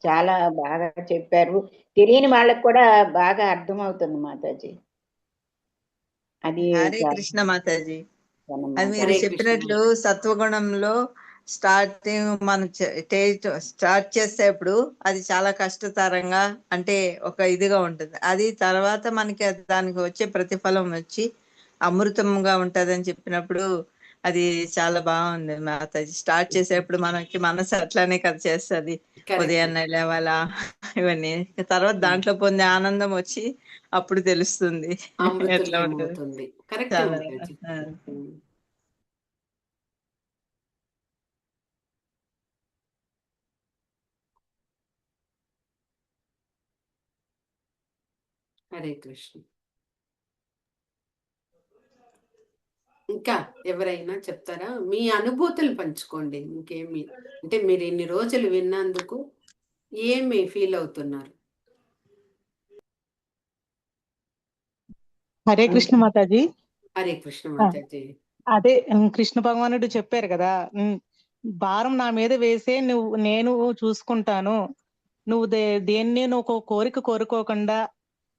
చాలా బాగా చెప్పారు. తెలియని వాళ్ళకు కూడా బాగా అర్థమవుతుంది మాతాజీ. అది హరే కృష్ణ మాతాజీ. అది మీరు హరే కృష్ణ. చెప్పినట్లు సత్వగుణంలో మనం స్టార్ట్ చేసేప్పుడు అది చాలా కష్టతరంగా అంటే ఒక ఇదిగా ఉంటుంది. అది తర్వాత మనకి దానికి వచ్చే ప్రతిఫలం వచ్చి అమృతంగా ఉంటదని చెప్పినప్పుడు అది చాలా బాగుంది మాతాజీ. స్టార్ట్ చేసేప్పుడు మనకి మనసు అట్లానే కదా చేస్తుంది, ఉదయాన్నే లేవాలా ఇవన్నీ. తర్వాత దాంట్లో పొందే ఆనందం వచ్చి అప్పుడు తెలుస్తుంది ఎట్లా ఉంటుంది. చాలా హరే కృష్ణ. ఇంకా ఎవరైనా చెప్తారా? మీ అనుభూతులు పంచుకోండి. ఇంకేమి అంటే మీరు ఇన్ని రోజులు విన్నందుకు ఏమి ఫీల్ అవుతున్నారు? హరే కృష్ణ మాతాజీ. హరే కృష్ణ మాతాజీ. అదే కృష్ణ భగవానుడు చెప్పారు కదా, భారం నా మీద వేసే నేను చూసుకుంటాను, నువ్వు దేన్ని నువ్వు కోరిక కోరుకోకుండా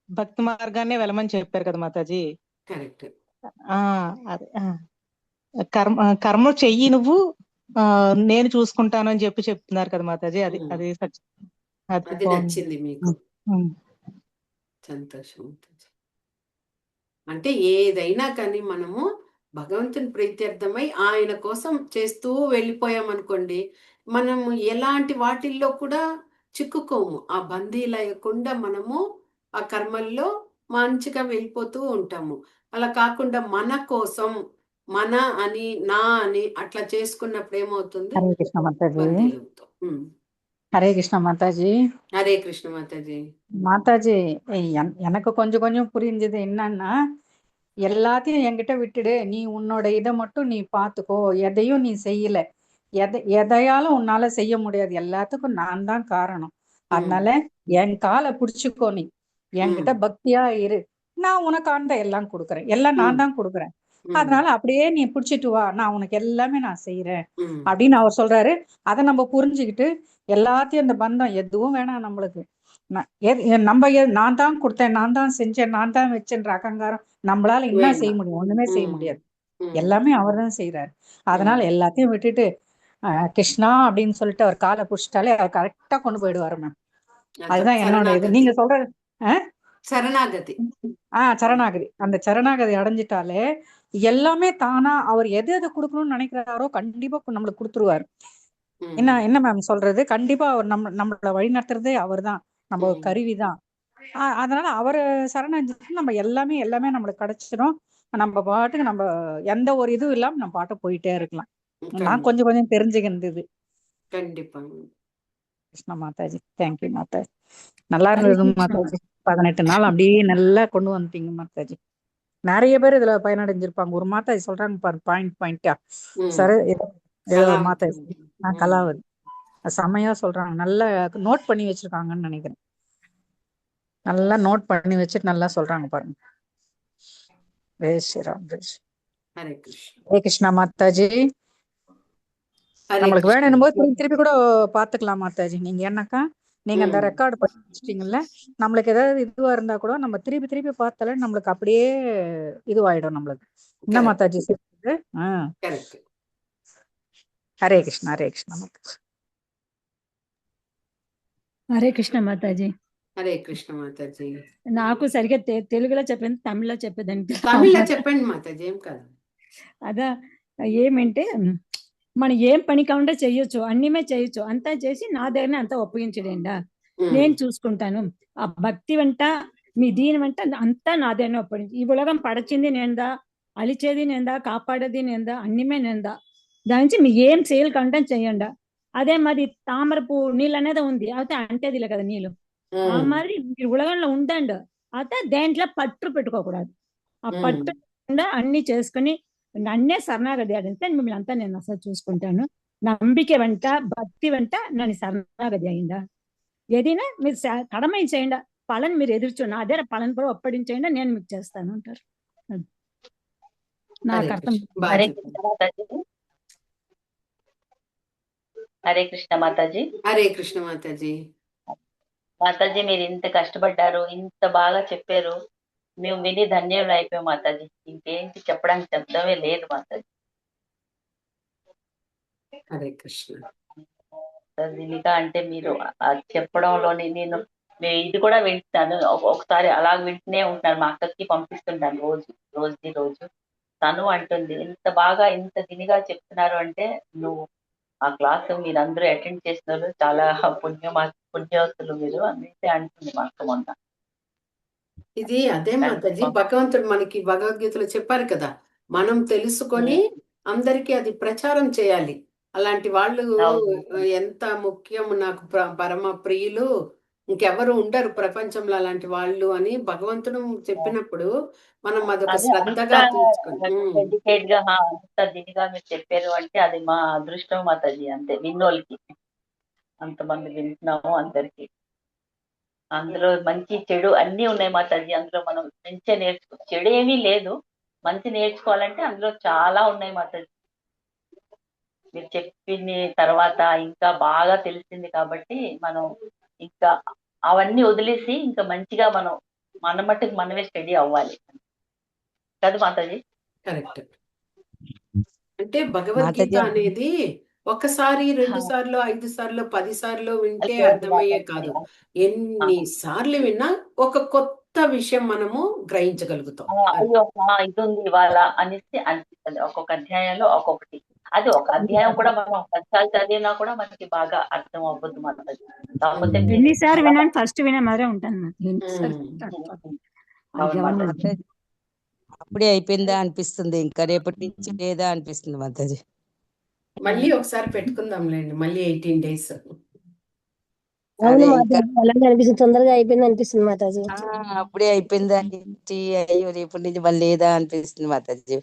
భక్తి మార్గాన్ని వెళ్ళమని చెప్పారు కదా మాతాజీ. కరెక్ట్. అదే కర్మ చెయ్యి నువ్వు, నేను చూసుకుంటాను అని చెప్తున్నారు కదా మాతాజీ. అది అది అది నచ్చింది మీకు? సంతోషం. అంటే ఏదైనా కానీ మనము భగవంతుని ప్రీత్యర్థమై ఆయన కోసం చేస్తూ వెళ్ళిపోయామనుకోండి, మనము ఎలాంటి వాటిల్లో కూడా చిక్కుకోము. ఆ బందీలయకుండా మనము ఆ కర్మల్లో మంచిగా వెళ్ళిపోతూ ఉంటాము. అలా కాకుండా మన కోసం మన అని నా అని అట్లా చేసుకున్నప్పుడు ఏమవుతుంది? హరే కృష్ణ మాతాజీ. బందీలవుతాం. హరే కృష్ణ మాతాజీ. హరే కృష్ణ మాతాజీ. మాతాజీ, எனக்கு கொஞ்சம் கொஞ்சம் புரிஞ்சது என்னன்னா, எல்லாத்தையும் என்கிட்ட விட்டுடு, நீ உன்னோட இதை மட்டும் நீ பார்த்துக்கோ, எதையும் நீ செய்யல, எதையாலும் உன்னால செய்ய முடியாது, எல்லாத்துக்கும் நான் தான் காரணம். அதனால என் காலை பிடிச்சுக்கோ, நீ என்கிட்ட பக்தியா இரு, நான் உனக்கு ஆண்ட எல்லாம் கொடுக்குறேன், எல்லாம் நான் தான் கொடுக்குறேன். அதனால அப்படியே நீ பிடிச்சிட்டு வா, நான் உனக்கு எல்லாமே நான் செய்யறேன் அப்படின்னு அவர் சொல்றாரு. அதை நம்ம புரிஞ்சுக்கிட்டு எல்லாத்தையும் இந்த பந்தம் எதுவும் வேணாம் நம்மளுக்கு, நான் தான் கொடுத்தேன், நான் தான் செஞ்சேன், நான் தான் வச்சேன்ற அகங்காரம் நம்மளால என்ன செய்ய முடியும்? ஒண்ணுமே செய்ய முடியாது. எல்லாமே அவர் தான் செய்யறாரு. அதனால எல்லாத்தையும் விட்டுட்டு கிருஷ்ணா அப்படின்னு சொல்லிட்டு அவர் காலை புடிச்சிட்டாலே அவர் கரெக்டா கொண்டு போயிடுவாரு மேம். அதுதான் என்னோட இது. நீங்க சொல்றது சரணாகதி. சரணாகதி. அந்த சரணாகதி அடைஞ்சிட்டாலே எல்லாமே தானா அவர் எது எது கொடுக்கணும்னு நினைக்கிறாரோ கண்டிப்பா நம்மளுக்கு கொடுத்துருவாரு. என்ன மேம் சொல்றது? கண்டிப்பா அவர் நம்மள வழி நடத்துறதே அவர் தான், நம்ம கருவிதான். அதனால அவரு சரணடைஞ்சிட்டு நம்ம எல்லாமே நம்மளுக்கு கிடைச்சிடும். நம்ம பாட்டுக்கு நம்ம எந்த ஒரு இதுவும் இல்லாம நம்ம பாட்டு போயிட்டே இருக்கலாம். நான் கொஞ்சம் தெரிஞ்சுக்கின்றது. கண்டிப்பா. கிருஷ்ண மாதாஜி, தேங்க்யூ மாதாஜி. நல்லா இருந்தது மாதாஜி. 18 நாள் அப்படியே நல்லா கொண்டு வந்துட்டீங்க மாதாஜி. நிறைய பேர் இதுல பயனடைஞ்சிருப்பாங்க. ஒரு மாதாஜி சொல்றாங்க பாரு, பாயிண்டா சரி மாதாஜி கலாவதி செமையா சொல்றாங்க, நல்லா நோட் பண்ணி வச்சிருக்காங்கன்னு நினைக்கிறேன். நல்லா நோட் பண்ணி வச்சுட்டு நல்லா சொல்றாங்க பாருங்க. ஜெய் ஸ்ரீராம். ஹரே கிருஷ்ணா மாதாஜி. நம்மளுக்கு வேணும் போது திருப்பி கூட பாத்துக்கலாம் மாதாஜி. நீங்க என்னக்கா நீங்க அந்த ரெக்கார்டு பண்ணி வச்சிட்டீங்கல்ல, நம்மளுக்கு ஏதாவது இதுவா இருந்தா கூட நம்ம திருப்பி பார்த்தாலே நம்மளுக்கு அப்படியே இதுவாயிடும் நம்மளுக்கு. என்ன மாதாஜி சொல்றது? హరే కృష్ణ హరే కృష్ణ హరే కృష్ణ మాతాజీ. హరే కృష్ణ మాతాజీ. నాకు సరిగ్గా తెలుగులో చెప్పింది, తమిళ్లో చెప్పేదానికి. తమిళ్లో చెప్పండి మాతాజీ, ఏం కాదు. అదా ఏమంటే మనం ఏం పని కాకుండా చెయ్యొచ్చు, అన్నిమే చేయొచ్చు, అంతా చేసి నా దగ్గరనే అంతా ఒప్పగించడండా, నేను చూసుకుంటాను. ఆ భక్తి వెంట మీ దీని వెంట అంతా నా దగ్గరనే ఒప్పగించి, ఈ ఉలగం పడచింది నేందా, అలిచేది నేందా, కాపాడేది నేందా, అన్నిమే నేందా, దాని నుంచి మీ ఏం సేల్ కంటే చెయ్యండా. అదే మాది తామర పువ్వు నీళ్ళు అనేది ఉంది, అయితే అంటేదిలే కదా నీళ్ళు. ఆ మరి మీరు ఉలగంలో ఉండండి, అయితే దేంట్లో పట్టు పెట్టుకోకూడదు. ఆ పట్టు అన్ని చేసుకుని నన్నే శరణాగతి అడిగితే మిమ్మల్ని అంతా నేను అసలు చూసుకుంటాను. నంబిక వెంట భక్తి వెంట నన్ను శరణాగతి అయిందా, ఏదైనా మీరు కడమ చేయండి, పలన్ మీరు ఎదుర్చు, నా దగ్గర పలన్ కూడా ఒప్పడించేయండి, నేను మీకు చేస్తాను అంటారు. నాకు అర్థం. హరే కృష్ణ మాతాజీ. హరే కృష్ణ మాతాజీ. మాతాజీ మీరు ఇంత కష్టపడ్డారు, ఇంత బాగా చెప్పారు, మేము విని ధన్యులు అయిపోయాం మాతాజీ. ఇంకేంటి చెప్పడానికి శబ్దమే లేదు మాతాజీ. హరే కృష్ణ. ఇంకా అంటే మీరు చెప్పడంలోని నేను ఇది కూడా వింటాను, ఒకసారి అలా వింటూనే ఉంటాను, మా అక్కకి పంపిస్తుంటాను రోజు. తను అంటుంది ఇంత బాగా ఇంత దినిగా చెప్తున్నారు అంటే నువ్వు ఆ క్లాస్ మీరందరూ అటెండ్ చేస్తున్నారు, చాలా పుణ్యవస్తులు మీరు అనేది అంటుంది మా అక్క మొన్న. ఇది అదే మాతాజీ, భగవంతుడు మనకి భగవద్గీతలో చెప్పారు కదా, మనం తెలుసుకొని అందరికి అది ప్రచారం చేయాలి. అలాంటి వాళ్ళు ఎంత ముఖ్యం, నాకు పరమ ప్రియులు ఇంకెవరు ఉండరు ప్రపంచంలో అలాంటి వాళ్ళు అని భగవంతుడు చెప్పినప్పుడు మనం అదొక శ్రద్ధగా డెడికేట్ గా అంత దీనిగా మీరు చెప్పారు అంటే అది మా అదృష్టం మాతాజీ. అంతే, విన్నోళ్ళకి అంతమంది వింటున్నాము, అందరికి అందులో మంచి చెడు అన్ని ఉన్నాయి మాతాజీ. అందులో మనం మంచిగా చెడు ఏమీ లేదు, మంచి నేర్చుకోవాలంటే అందులో చాలా ఉన్నాయి మాతాజీ. మీరు చెప్పిన తర్వాత ఇంకా బాగా తెలిసింది కాబట్టి మనం ఇంకా అవన్నీ వదిలేసి ఇంకా మంచిగా మనం మన మట్టుకు మనమే స్టడీ అవ్వాలి కదా మాతాజీ. కరెక్ట్. అంటే భగవద్గీత అనేది ఒకసారి 2 సార్లు 5 సార్లు 10 సార్లు వింటే అర్థమయ్యే కాదు, ఎన్ని సార్లు విన్నా ఒక కొత్త విషయం మనము గ్రహించగలుగుతాం. అయ్యో ఇది ఉంది ఇవాళ అనేసి అనిపిస్తుంది. ఒక్కొక్క అధ్యాయంలో ఒక్కొక్కటి, అది ఒక అధ్యాయం కూడా మనం 10 సార్లు చదివినా కూడా మనకి బాగా అర్థం అవ్వదు మాతాజీ. కాకపోతే ఎన్నిసార్లు విన్నాను, ఫస్ట్ వినే మారే ఉంటాను. అప్పుడే అయిపోయిందా అనిపిస్తుంది, ఇంకా రేపటి నుంచి లేదా అనిపిస్తుంది మాతాజీ. మళ్ళీ ఒకసారి పెట్టుకుందాంలేండి, మళ్ళీ 18 days. అవును అదే ఇంకా మాతాజీ, అలాగే అనిపిస్తుంది, తొందరగా అయిపోయింది అనిపిస్తుంది మాతాజీ. అప్పుడే అయిపోయిందా ఏంటి, అయ్యో రేపటి నుంచి మళ్ళీ లేదా అనిపిస్తుంది మాతాజీ.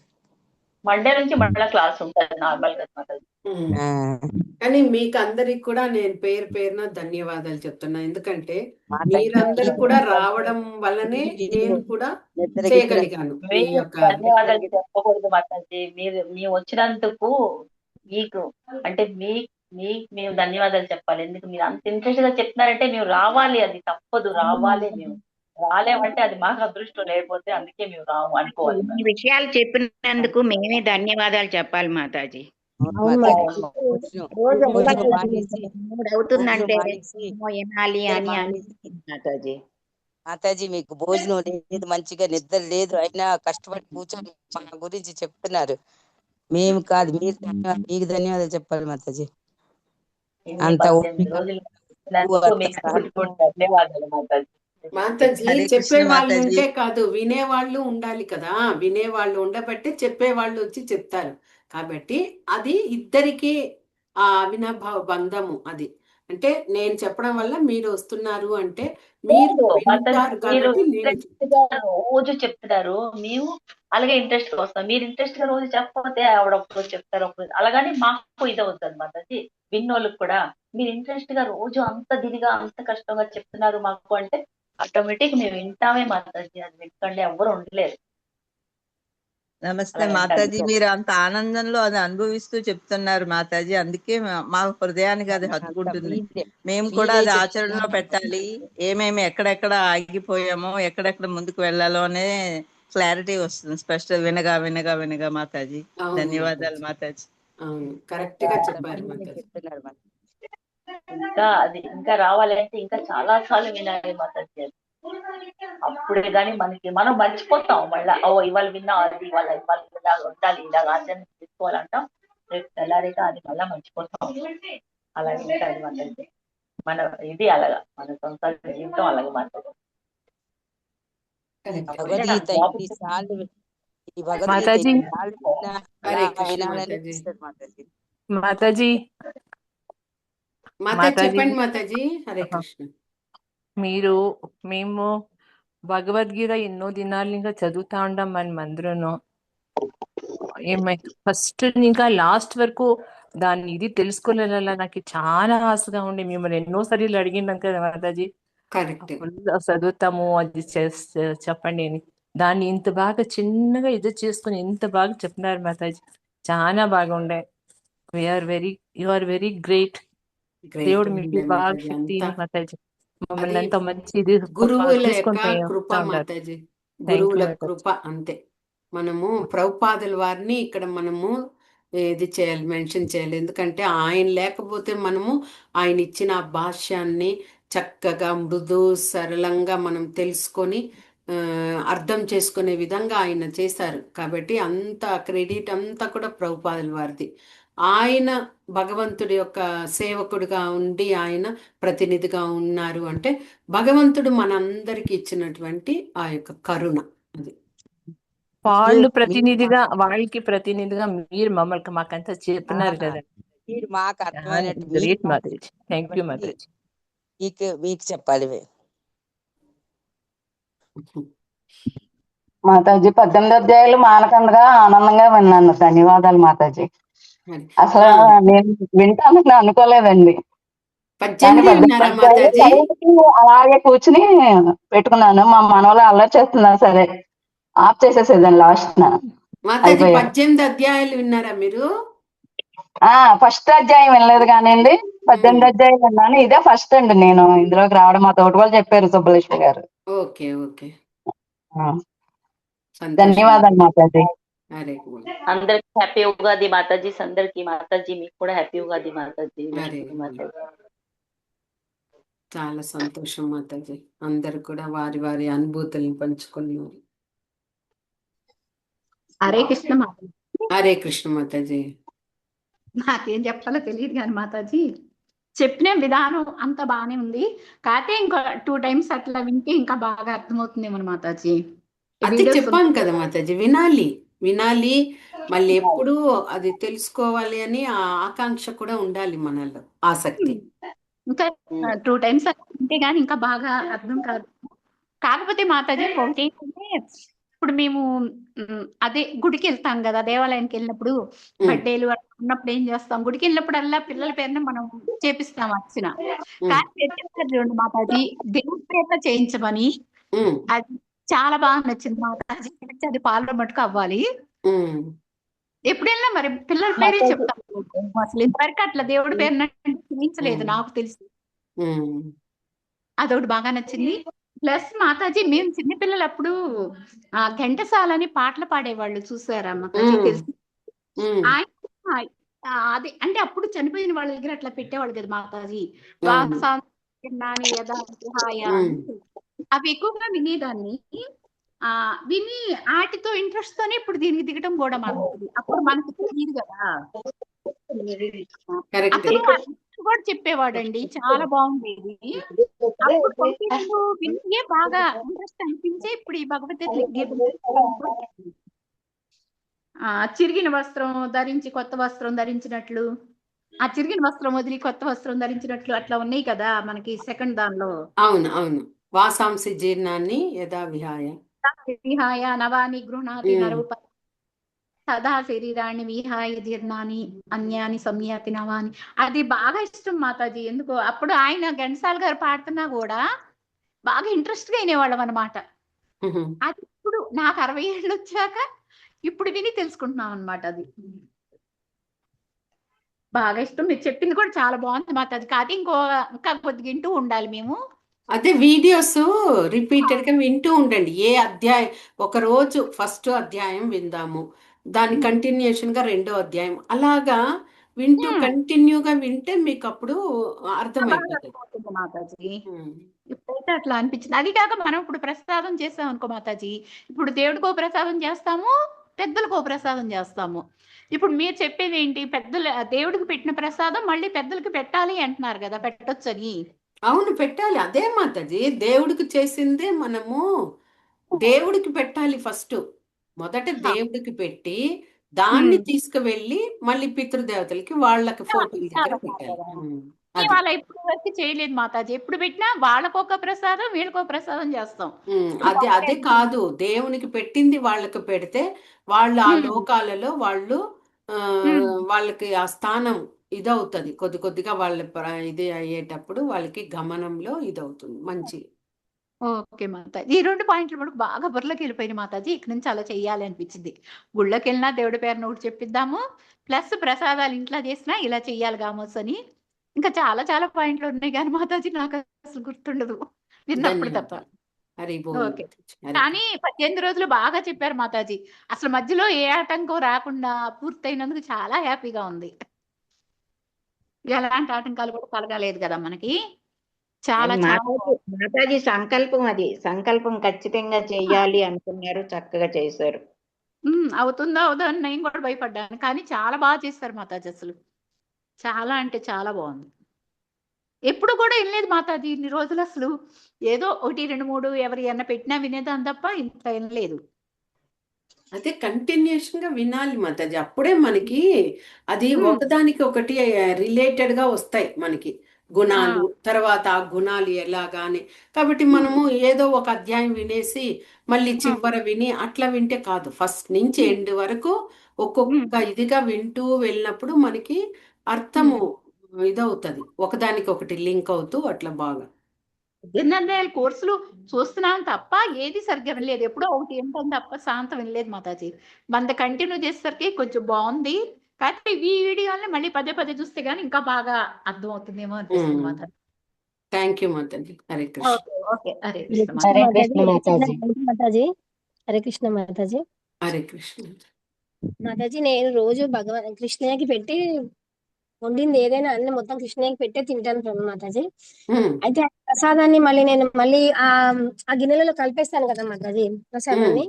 మండే నుంచి మళ్ళీ క్లాస్ ఉంటుంది నార్మల్ గా మాతాజీ. ఆ, కానీ మీకు అందరికి కూడా నేను పేరు పేరున ధన్యవాదాలు చెప్తున్నా. ఎందుకంటే మాతాజీ మీరందరూ మీకు కూడా రావడం వల్లనే నేను కూడా నిద్రకి కూడా చేయగలిగాను ఈ మీరు యొక్క ధన్యవాదాలు చెప్పకూడదు మాతాజీ. మేము వచ్చినందుకు మీకు అంటే మేము ధన్యవాదాలు చెప్పాలి. ఎందుకు మీరు అంత ఇంట్రెస్ట్ గా చెప్తున్నారంటే మేము రావాలి, అది తప్పదు, రావాలి. మేము రాలేమంటే అది మాకు అదృష్టం, లేకపోతే అందుకే మేము రాము అనుకోవాలి. ఈ విషయాలు చెప్పినందుకు మేమే ధన్యవాదాలు చెప్పాలి మాతాజీ. అవును అవును మాతాజీ. మాతాజీ. భోజనం రోజు భోజనం అవ్వట్లేదు మానేసి 3 అవుతుందంటే మానేసి ఏమో వినాలి నిద్ర అని మానేసి అనిపిస్తుంది మాతాజీ. మాతాజీ మీకు భోజనం లేదు, మంచిగా నిద్ర లేదు, అయినా కష్టపడి కూర్చొని మా గురించి చెప్తున్నారు. మేము కాదు, మీరు మీకు ధన్యవాదాలు చెప్పాలి మాతాజీ. ఇన్ని అంత 18 ఓపిక రోజులు మీకు ఇచ్చినందుకు అంత మీకు సహనం. కూడా ధన్యవాదాలు మాతాజీ. మాతాజీ హరే చెప్పే కృష్ణ వాళ్ళు మాతాజీ. ఉంటే కాదు, వినేవాళ్ళు ఉండాలి కదా. వినేవాళ్ళు ఉండబట్టే చెప్పేవాళ్ళు వచ్చి చెప్తారు. కాబట్టి అది ఇద్దరికి ఆ అవినాభావ బంధము. అది అంటే నేను చెప్పడం వల్ల మీరు వస్తున్నారు అంటే మీరు మాతాజీ వింటారు మీరు కాబట్టి నేను ఇంట్రెస్ట్ గా రోజు చెప్తున్నారు, మేము అలాగే ఇంట్రెస్ట్ గా వస్తాం. మీరు ఇంట్రెస్ట్ గా రోజు చెప్పకపోతే ఆవిడప్పుడు చెప్తారు అలాగని మాకు ఇది అవుతుంది మాతాజీ. విన్నోళ్ళకి కూడా మీరు ఇంట్రెస్ట్ గా రోజు అంత దినిగా అంత కష్టంగా చెప్తున్నారు మాకు అంటే ఆటోమేటిక్ మేము వింటామే మాతాజీ. అది వినకండి ఎవ్వరు ఉండలేరు. నమస్తే అలా మాతాజీ, వింటారు. మీరు అంత ఆనందంలో అది అనుభవిస్తూ చెప్తున్నారు మాతాజీ. అందుకే మా హృదయానికి అది అంత హత్తుకుంటుంది. మీరే మేము కూడా అది చెప్తున్నారు. ఆచరణలో పెట్టాలి. ఏమేమి ఎక్కడెక్కడ ఆగిపోయామో, ఎక్కడెక్కడ ముందుకు వెళ్ళాలో అనే క్లారిటీ వస్తుంది స్పష్టత. వినగా వినగా వినగా మాతాజీ. అవును ధన్యవాదాలు మాతాజీ. మాతాజీ. అవును, కరెక్ట్ గా అంత చెప్పారు మీరే మాతాజీ. చెప్తున్నారు మాతాజీ. ఇంకా రావాలంటే ఇంకా చాలా సార్లు వినాలి మాతాజీ. అది అప్పుడే గానీ మనం మర్చిపోతాం. మళ్ళీ ఇవాళ విన్నా, అది ఇవాళ ఇలా ఉండాలి, ఇలా ఆచరణ తీసుకోవాలంటాం. రేపు తెల్లారిక అది మళ్ళీ మర్చిపోతాం. అలాగే ఉంటుంది మాతాజీ. మన ఇది అలాగా, మన సొంత జీవితం అలాగే మాతాజీ. కరెక్ట్. కాకపోతే నాకు భగవద్గీత జాబ్ ఎన్నిసార్లు ఈ భగవద్గీత మాతాజీ ఎన్నిసార్లు విన్నా హరే ఇంకా కృష్ణ వినాలని మాతాజీ. అనిపిస్తుంది మాతాజీ. మాతాజీ మాతాజీ మాతాజీ చెప్పండి మాతాజీ. హరే కృష్ణ. మేము భగవద్గీత ఎన్నో దినాలు ఇంకా చదువుతా ఉంటాం మనం అందరూను. ఫస్ట్ ఇంకా లాస్ట్ వరకు దాన్ని ఇది తెలుసుకోలేలా నాకు చాలా ఆశగా ఉండి మిమ్మల్ని ఎన్నోసార్లు అడిగినాం కదా మాతాజీ. కరెక్ట్. ఫుల్ చదువుతాము, అది చెప్పండి అని. దాన్ని ఇంత బాగా చిన్నగా ఇది చేసుకుని ఇంత బాగా చెప్పినారు మాతాజీ. చాలా బాగుండే. You are very great. Great దేవుడు మీకు ఉండే బాగా మాతాజీ. శక్తి అంతా మాతాజీ. మమ్మల్ని అది అంత మంచి ఇది గురువుల తీసుకొని యొక్క కృప వస్తా ఉన్నారు. మాతాజీ. థ్యాంక్ యూ గురువుల మాతాజీ. కృప అంతే. మనము ప్రభుపాదుల వారిని ఇక్కడ మనము ఇది చేయాలి, మెన్షన్ చేయాలి. ఎందుకంటే ఆయన లేకపోతే మనము ఆయన ఇచ్చిన ఆ భాష్యాన్ని చక్కగా మృదు సరళంగా మనం తెలుసుకొని అర్థం చేసుకునే విధంగా ఆయన చేశారు. కాబట్టి అంత క్రెడిట్ అంతా కూడా ప్రభుపాదుల వారిది. ఆయన భగవంతుడి యొక్క సేవకుడిగా ఉండి ఆయన ప్రతినిధిగా ఉన్నారు అంటే భగవంతుడు మనందరికి ఇచ్చినటువంటి ఆ యొక్క కరుణ. అది వాళ్ళకి ప్రతినిధిగా మీరు మమ్మల్ని మాకంతా చెప్పినారు కదా. మీరు మాకు అర్థమైనట్టు great Mataji. Thank you Mataji. మీకు చెప్పాలి. మాతాజీ 18 అధ్యాయులు మానకండగా ఆనందంగా విన్నాను. ధన్యవాదాలు మాతాజీ. అసలు నేను వింటానని అనుకోలేదండి. కానీ 18 అధ్యాయులు చదివించి అలాగే కూర్చుని పెట్టుకున్నాను. మా మనవలు అల్లరి చేస్తున్నారు, సరే ఆఫ్ చేసేసేదాన్ని లాస్ట్ మాతాజీ 18 అధ్యాయాలు విన్నారా మీరు? ఫస్ట్ అధ్యాయం వినలేదు కానివ్వండి, 18 అధ్యాయం విన్నాను. ఇదే ఫస్ట్ అండి నేను ఇందులోకి రావడం. మా తోటి వాళ్ళు చెప్పారు, సుబ్బలక్ష్మి గారు. ఓకే ఓకే, ధన్యవాదాలు మాతాజీ. అందరికి హ్యాపీ ఉగాది మాతాజీ. అందరికి మాతాజీ మీకు కూడా హ్యాపీ ఉగాది మాతాజీ. చాలా సంతోషం మాతాజీ. అందరు కూడా వారి వారి అనుభూతులను పంచుకున్నారు. హరే కృష్ణ మాతాజీ. హరే కృష్ణ మాతాజీ. నాకేం చెప్పాలో తెలియదు కానీ మాతాజీ చెప్పిన విధానం అంత బాగానే ఉంది. కాకపోతే ఇంకా 2 times అట్లా వింటే ఇంకా బాగా అర్థమవుతుందేమో మాతాజీ. అది చెప్పాం కదా మాతాజీ, వినాలి వినాలి మళ్ళీ ఎప్పుడు అది తెలుసుకోవాలి అని ఆ ఆకాంక్ష కూడా ఉండాలి మనలో, ఆసక్తి. ఇంకా 2 టైమ్స్ అంటే గానీ ఇంకా బాగా అర్థం కాదు. కాకపోతే మాతాజీ ఒకటి ఏంటంటే ఇప్పుడు మేము అదే గుడికి వెళ్తాం కదా, దేవాలయానికి వెళ్ళినప్పుడు బర్త్డేలు అట్లా ఉన్నప్పుడు ఏం చేస్తాం, గుడికి వెళ్ళినప్పుడల్లా పిల్లల పేరున మనం చేపిస్తాం అర్చన. కానీ మీరు చెప్పారు చూడండి మాతాజీ, దేవుడి పేరున చేయించమని, అది చాలా బాగా నచ్చింది మాతాజీ. అది పాలన మటుకు అవ్వాలి. ఎప్పుడైనా మరి పిల్లల పేరే చెప్తాం, అసలు ఇంతవరకు అట్లా దేవుడి పేరున చేయించలేదు నాకు తెలిసి. అదొకటి బాగా నచ్చింది. ప్లస్ మాతాజీ మేము చిన్నపిల్లలు అప్పుడు ఘంటసాలని పాటలు పాడేవాళ్ళు, చూసారా మాతాజీ? తెలుసు ఆయన అది అంటే అప్పుడు చనిపోయిన వాళ్ళ దగ్గర అట్లా పెట్టేవాళ్ళు కదా మాతాజీ, వాసాని యథాయ. అవి ఎక్కువగా వినేదాన్ని. విని వాటితో ఇంట్రెస్ట్ తోనే ఇప్పుడు దీనికి దిగటం కూడా మాతాజీ. అప్పుడు మనకు తెలియదు కదా. అతను కూడా చెప్పేవాడండి, చాలా బాగుండేది. అప్పుడు వినియే బాగా ఇంట్రెస్ట్ అనిపించే ఇప్పుడు ఈ భగవద్గీత చిరిగిన వస్త్రం ధరించి కొత్త వస్త్రం ధరించినట్లు, ఆ చిరిగిన వస్త్రం వదిలి కొత్త వస్త్రం ధరించినట్లు అట్లా ఉన్నాయి కదా మనకి సెకండ్ దానిలో. అవును అవును, వాసాంసి జీర్ణాన్ని యథా విహాయ విహాయ నవాని గృహణాతి నరూప సదా శరీరాన్ని విహాయ జీర్ణాన్ని అన్యాని సంయాతి నవాని. అది బాగా ఇష్టం మాతాజీ. ఎందుకో అప్పుడు ఆయన ఘంటసాల గారు పాడుతున్నా కూడా బాగా ఇంట్రెస్ట్ గా వినేవాళ్ళం అనమాట. అది ఇప్పుడు నాకు 60 ఏళ్ళు వచ్చాక ఇప్పుడు విని తెలుసుకుంటున్నాం అనమాట. అది బాగా ఇష్టం. మీరు చెప్పింది కూడా చాలా బాగుంది మాతాజీ. కాదు ఇంకా కొద్దిగా వింటూ ఉండాలి మేము. అదే వీడియోస్ రిపీటెడ్ గా వింటూ ఉండండి. ఏ అధ్యాయం, ఒక రోజు ఫస్ట్ అధ్యాయం విందాము, దాని కంటిన్యూషన్ గా 2వ అధ్యాయం, అలాగా వింటూ కంటిన్యూగా వింటే మీకు అప్పుడు అర్థమైపోతుంది మాతాజీ. ఇప్పుడైతే అట్లా అనిపించింది. అది కాక మనం ఇప్పుడు ప్రసాదం చేస్తాం అనుకో మాతాజీ, ఇప్పుడు దేవుడికో ప్రసాదం చేస్తాము, పెద్దలకో ప్రసాదం చేస్తాము. ఇప్పుడు మీరు చెప్పేది ఏంటి, పెద్దలు దేవుడికి పెట్టిన ప్రసాదం మళ్ళీ పెద్దలకి పెట్టాలి అంటున్నారు కదా, పెట్టొచ్చని. అవును, పెట్టాలి. అదే మాతాజీ, దేవుడికి చేసిందే మనము దేవుడికి పెట్టాలి. ఫస్ట్ మొదట దేవుడికి పెట్టి దాన్ని తీసుకువెళ్ళి మళ్ళీ పితృదేవతలకి వాళ్ళకి ఫోటోల దగ్గర పెట్టాలి. వాళ్ళ ఇప్పుడు వరకు చేయలేదు మాతాజీ. ఎప్పుడు పెట్టినా వాళ్ళకొక ప్రసాదం వీళ్ళకొక ప్రసాదం చేస్తాం. అదే కాదు, దేవునికి పెట్టింది వాళ్ళకి పెడితే వాళ్ళు ఆ లోకాలలో వాళ్ళు వాళ్ళకి ఆ స్థానం ఇదవుతుంది. కొద్ది కొద్దిగా వాళ్ళ ఇది అయ్యేటప్పుడు వాళ్ళకి గమనంలో ఇదవుతుంది. మంచి. ఓకే మాతాజీ, ఈ 2 పాయింట్లు మనకు బాగా బుర్రలోకి వెళ్ళిపోయినాయి మాతాజీ. ఇక్కడి నుంచి అలా చెయ్యాలి అనిపించింది. గుళ్ళకి వెళ్ళినా దేవుడి పేరును ఒకటి చెప్పిద్దాము, ప్లస్ ప్రసాదాలు ఇంట్లో చేసినా ఇలా చెయ్యాలి కామోస్ అని. ఇంకా చాలా చాలా పాయింట్లు ఉన్నాయి కానీ మాతాజీ నాకు అసలు గుర్తుండదు విన్నప్పుడు తప్ప. ఓకే, కానీ 18 రోజులు బాగా చెప్పారు మాతాజీ. అసలు మధ్యలో ఏ ఆటంకం రాకుండా పూర్తయినందుకు చాలా హ్యాపీగా ఉంది. ఎలాంటి ఆటంకాలు కూడా కలగలేదు కదా మనకి. చాలా మాతాజీ సంకల్పం, అది సంకల్పం ఖచ్చితంగా చెయ్యాలి అనుకున్నారు, చక్కగా చేశారు. అవుతుందో అవుదో అని నేను కూడా భయపడ్డాను, కానీ చాలా బాగా చేశారు మాతాజీ. అసలు చాలా అంటే చాలా బాగుంది. ఎప్పుడు కూడా వినలేదు మాతాజీ ఇన్ని రోజులు. అసలు ఏదో 1, 2, 3 ఎవరి అన్న పెట్టినా వినేదాన్ని తప్ప ఇంత వినలేదు. అదే కంటిన్యూషన్ గా వినాలి మాతాజీ, అప్పుడే మనకి అది ఒకదానికి ఒకటి రిలేటెడ్ గా వస్తాయి మనకి గుణాలు. తర్వాత ఆ గుణాలు ఎలాగాని, కాబట్టి మనము ఏదో ఒక అధ్యాయం వినేసి మళ్ళీ చివర విని అట్లా వింటే కాదు, ఫస్ట్ నుంచి ఎండ్ వరకు ఒక్కొక్క ఇదిగా వింటూ వెళ్ళినప్పుడు మనకి అర్థము ఇదవుతుంది, ఒకదానికి ఒకటి లింక్ అవుతూ అట్లా బాగా. 18 అధ్యాయాల కోర్సులు చూస్తున్నాం తప్ప ఏది సరిగ్గా వినలేదు. ఎప్పుడో ఒకటి ఏంటని తప్ప శాంతం వినలేదు మాతాజీ. మన కంటిన్యూ చేసేసరికి కొంచెం బాగుంది. కాకపోతే ఈ వీడియోని మళ్ళీ పదే చూస్తే గానీ ఇంకా బాగా అర్థం అవుతుందేమో అనిపిస్తుంది Mataji. Thank you Mataji. Hare Krishna. Okay, Hare Mataji. Hare Krishna Mataji. Hare Krishna Mataji. నేను రోజు కృష్ణయ్యకి పెట్టి వండింది ఏదైనా అన్ని మొత్తం కృష్ణయ్యకి పెట్టే తింటాను మాతాజీ. అయితే ఆ ప్రసాదాన్ని నేను మళ్ళీ ఆ గిన్నెలలో కలిపేస్తాను కదా మాతాజీ. ప్రసాదాన్ని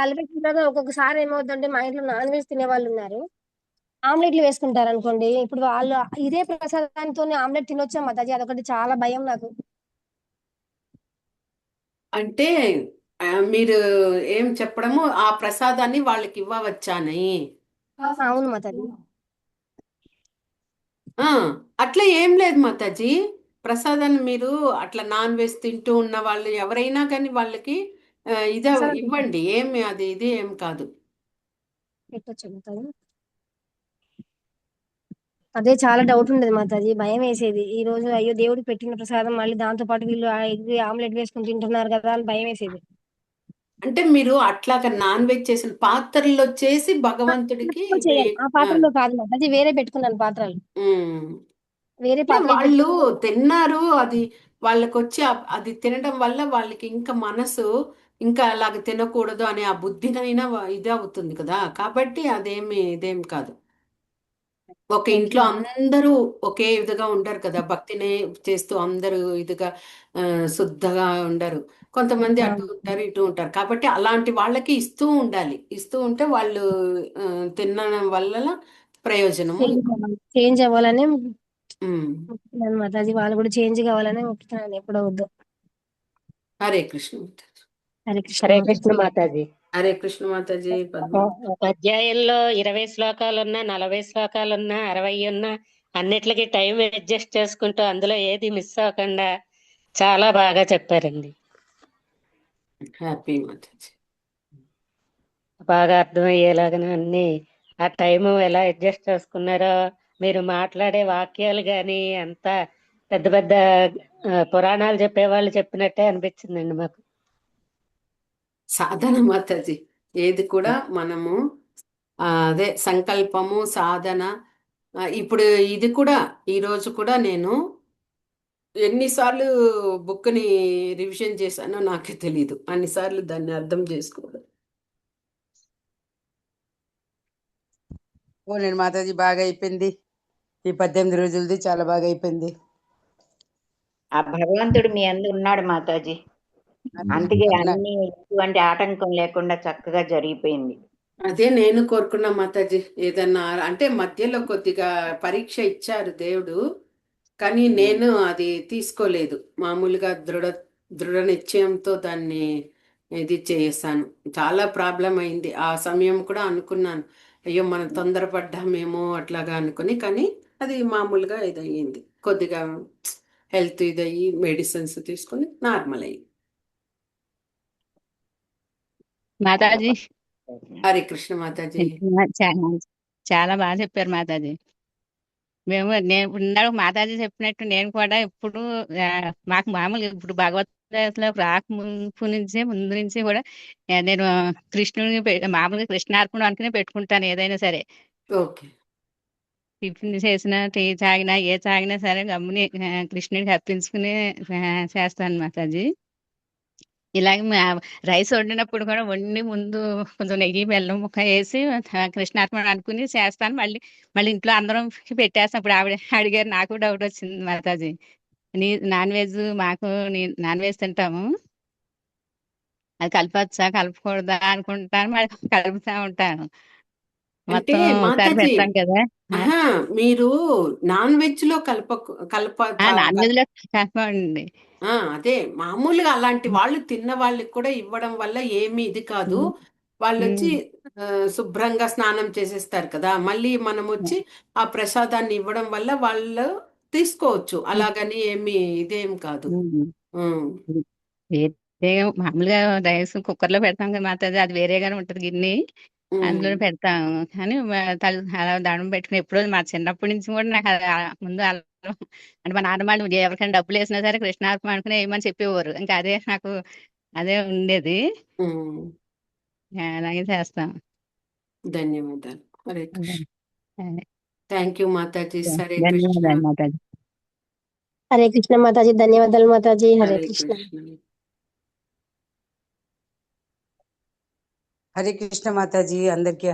కలిపేసిన తర్వాత ఒక్కొక్కసారి ఏమవుతుందంటే మా ఇంట్లో నాన్ వెజ్ తినే వాళ్ళు ఉన్నారు, ఆమ్లెట్లు వేసుకుంటారు అనుకోండి. ఇప్పుడు వాళ్ళు ఇదే ప్రసాదంతో ఆమ్లెట్ తినొచ్చా మాతాజీ? అదొకటి చాలా భయం నాకు. అంటే మీరు ఏం చెప్పడము, ఆ ప్రసాదాన్ని వాళ్ళకి ఇవ్వవచ్చాని? అవును మాతాజీ. ఆ, అట్లా ఏం లేదు మాతాజీ. ప్రసాదాన్ని మీరు అట్లా నాన్ వెజ్ తింటూ ఉన్న వాళ్ళు ఎవరైనా కానీ వాళ్ళకి ఇదే ప్రసాదం ఇవ్వండి. ఏమి అది ఇది ఏం కాదు. పెట్టొచ్చు మాతాజీ. అదే చాలా డౌట్ ఉండేది మాతాజీ, భయం వేసేది. ఈ రోజు అయ్యో దేవుడికి పెట్టిన ప్రసాదం మళ్ళీ దాంతో పాటు వీళ్ళు ఎగ్ ఆమ్లెట్ వేసుకుని తింటున్నారు కదా అని భయం వేసేది. అంటే మీరు అట్లాగా నాన్ వెజ్ చేసిన పాత్రల్లో చేసి భగవంతుడికి చేయాలి ఆ పాత్రలో కాదు మాతాజీ, వేరే పెట్టుకున్నాను పాత్రలు, వేరే అంటే పాత్రలు వాళ్ళు పెట్టుకుని తిన్నారు. అది వాళ్ళకి వచ్చి అది తినడం వల్ల వాళ్ళకి ఇంకా మనసు ఇంకా అలాగ తినకూడదు అనే ఆ బుద్ధినైనా ఇది అవుతుంది కదా. కాబట్టి ఇదేం కాదు. ఒక ఇంట్లో అందరూ ఒకే విధంగా ఉండరు కదా. భక్తిని చేస్తూ అందరూ ఇదిగా శుద్ధగా ఉండరు. కొంతమంది అటు ఉంటారు ఇటు ఉంటారు. కాబట్టి అలాంటి వాళ్ళకి ఇస్తూ ఉండాలి. ఇస్తూ ఉంటే వాళ్ళు తినడం వల్ల ప్రయోజనము. చేంజ్ అవ్వాలని మొక్కుతున్నాను మాతాజీ. వాళ్ళు కూడా చేంజ్ కావాలని మొక్కుతున్నాను ఎప్పుడో వద్దు. హరే కృష్ణ. హరే కృష్ణ హరే కృష్ణ మాతాజీ. హరే కృష్ణ మాతాజీ. పద్మ ఒక అధ్యాయంలో 20 శ్లోకాలున్నా 40 శ్లోకాలున్నా 60 ఉన్నా అన్నిటికీ టైం అడ్జస్ట్ చేసుకుంటూ అందులో ఏది మిస్ అవ్వకుండా చాలా బాగా చెప్పారండి. హ్యాపీ మాతాజీ. బాగా అర్థమయ్యేలాగా అన్ని ఆ టైము ఎలా అడ్జస్ట్ చేసుకున్నారో, మీరు మాట్లాడే వాక్యాలు కానీ అంతా పెద్ద పెద్ద పురాణాలు చెప్పేవాళ్ళు చెప్పినట్టే అనిపించిందండి మాకు. సాధన మాతాజీ. ఏది కూడా మనము అదే సంకల్పము సాధన. ఇప్పుడు ఇది కూడా ఈరోజు కూడా నేను ఎన్నిసార్లు బుక్ని రివిజన్ చేశానో నాకే తెలీదు. అన్నిసార్లు దాన్ని అర్థం చేసుకోవడం. నేను మాతాజీ బాగా అయిపోయింది. ఈ 18 రోజులది చాలా బాగా అయిపోయింది. ఆ భగవంతుడు మీ అందు ఉన్నాడు మాతాజీ. అందుకే అన్ని ఎటువంటి ఆటంకం లేకుండా చక్కగా జరిగిపోయింది. అదే నేను కోరుకున్నా మాతాజీ. ఏదన్నా అంటే మధ్యలో కొద్దిగా పరీక్ష ఇచ్చారు దేవుడు, కానీ నేను అది తీసుకోలేదు. మామూలుగా దృఢ నిశ్చయంతో దాన్ని ఇది చేశాను. చాలా ప్రాబ్లం అయింది. ఆ సమయం కూడా అనుకున్నాను, అయ్యో మనం తొందరపడ్డామేమో అట్లాగా అనుకుని. కానీ అది మామూలుగా ఇది అయ్యింది. కొద్దిగా హెల్త్ ఇదయ్యి మెడిసిన్స్ తీసుకొని నార్మల్ అయ్యి. మాతాజీ హరే కృష్ణ మాతాజీ. చాలా బాగా చెప్పారు మాతాజీ. నేను ఇందాక మాతాజీ చెప్పినట్టు నేను కూడా ఇప్పుడు మాకు మామూలుగా ఇప్పుడు భగవద్గీతలో రాక ముందు నుంచి కూడా నేను కృష్ణుని మామూలుగా కృష్ణార్పణ అనుకుని పెట్టుకుంటాను ఏదైనా సరే. ఓకే. టిఫిన్ చేసినా టీ తాగినా ఏ తాగినా సరే గమ్ముని కృష్ణుడికి అర్పించుకుని చేస్తాను మాతాజీ. ఇలాగే రైస్ వండినప్పుడు కూడా వండి ముందు కొంచెం నెయ్యి బెల్లం ముక్క వేసి కృష్ణార్పణ అనుకుని చేస్తాను. మళ్ళీ ఇంట్లో అందరం పెట్టేస్తాం. ఇప్పుడు ఆవిడ అడిగారు, నాకు డౌట్ వచ్చింది Mataji. Non veg non veg తింటాము, అది కలపచ్చా కలపకూడదా అనుకుంటాను, మరి కలుపుతా ఉంటాను. అంటే మొత్తం ఒకసారి మాతాజీ పెడతాం కదా. మీరు నాన్ వెజ్ లో నాన్ వెజ్ లో కలపండి. అదే మామూలుగా అలాంటి వాళ్ళు తిన్న వాళ్ళకి కూడా ఇవ్వడం వల్ల ఏమి ఇది కాదు. వాళ్ళు వచ్చి శుభ్రంగా స్నానం చేసేస్తారు కదా. మళ్ళీ మనం వచ్చి ఆ ప్రసాదాన్ని ఇవ్వడం వల్ల వాళ్ళు తీసుకోవచ్చు. అలాగని ఏమి ఇదేం కాదు. మామూలుగా రైస్ కుక్కర్ లో పెడతాం కదా మాతాజీ, అది వేరేగానే ఉంటది గిన్నె, అందులో పెడతాము. కానీ అలా దండం పెట్టుకుని ఎప్పుడో మా చిన్నప్పటి నుంచి కూడా నాకు ముందు అంటే మా నాన్నమ్మ ఎవరికైనా డబ్బులు వేసినా సరే కృష్ణార్పణ అనుకుని వేయమని చెప్పేవారు. ఇంకా నాకు అదే ఉండేది. అలాగే చేస్తాం. ధన్యవాదాలు. హరే కృష్ణ. Thank you Mataji. హరే ధన్యవాదాలు మాతాజీ. హరే కృష్ణ మాతాజీ. ధన్యవాదాలు మాతాజీ. హరే కృష్ణ. హరే కృష్ణ మాతాజీ. అందరికీ